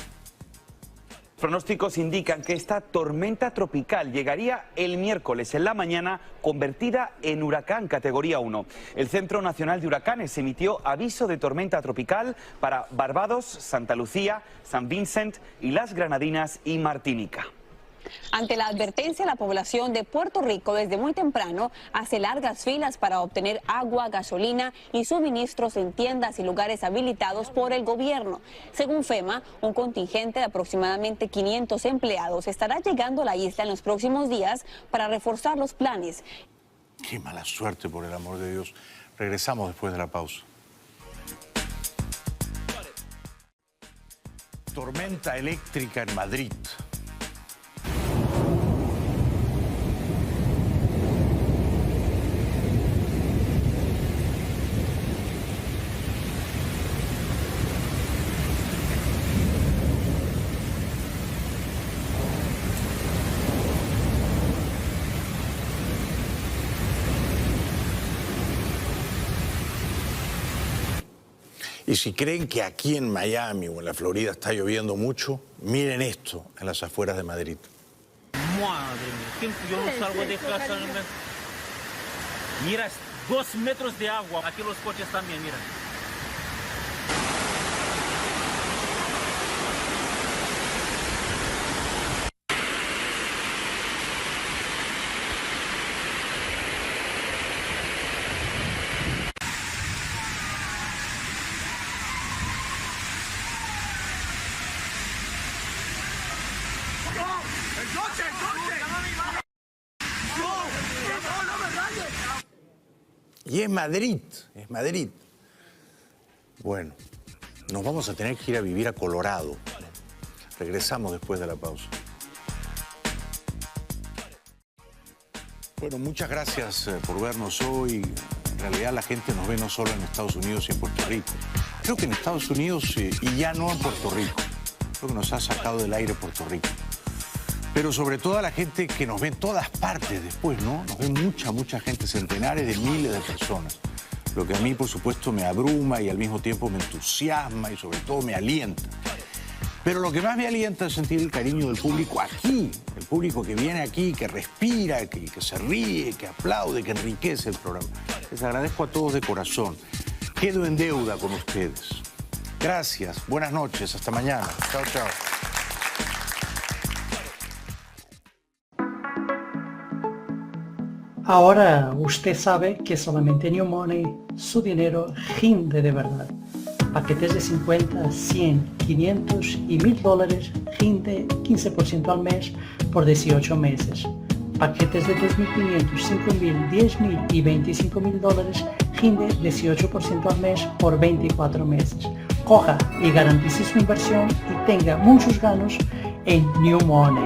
Q: Pronósticos indican que esta tormenta tropical llegaría el miércoles en la mañana, convertida en huracán categoría 1. El Centro Nacional de Huracanes emitió aviso de tormenta tropical para Barbados, Santa Lucía, San Vincent y las Granadinas y Martinica.
R: Ante la advertencia, la población de Puerto Rico desde muy temprano hace largas filas para obtener agua, gasolina y suministros en tiendas y lugares habilitados por el gobierno. Según FEMA, un contingente de aproximadamente 500 empleados estará llegando a la isla en los próximos días para reforzar los planes.
A: Qué mala suerte, por el amor de Dios. Regresamos después de la pausa. Tormenta eléctrica en Madrid. Y si creen que aquí en Miami o en la Florida está lloviendo mucho, miren esto en las afueras de Madrid.
S: Madre mía, yo no salgo de casa. Mira, 2 metros de agua. Aquí los coches también, mira.
A: Y es Madrid, es Madrid. Bueno, nos vamos a tener que ir a vivir a Colorado. Regresamos después de la pausa. Bueno, muchas gracias por vernos hoy. En realidad la gente nos ve no solo en Estados Unidos y en Puerto Rico. Creo que en Estados Unidos y ya no en Puerto Rico. Creo que nos ha sacado del aire Puerto Rico. Pero sobre todo a la gente que nos ve en todas partes después, ¿no? Nos ve mucha gente, centenares de miles de personas. Lo que a mí, por supuesto, me abruma y al mismo tiempo me entusiasma y sobre todo me alienta. Pero lo que más me alienta es sentir el cariño del público aquí. El público que viene aquí, que respira, que se ríe, que aplaude, que enriquece el programa. Les agradezco a todos de corazón. Quedo en deuda con ustedes. Gracias, buenas noches, hasta mañana. Chao, chao.
O: Ahora usted sabe que solamente New Money, su dinero rinde de verdad. Paquetes de 50, 100, 500 y $1000 rinde 15% al mes por 18 meses. Paquetes de 2.500, 5.000, 10.000 y $25.000 rinde 18% al mes por 24 meses. Coja y garantice su inversión y tenga muchos ganos en New Money.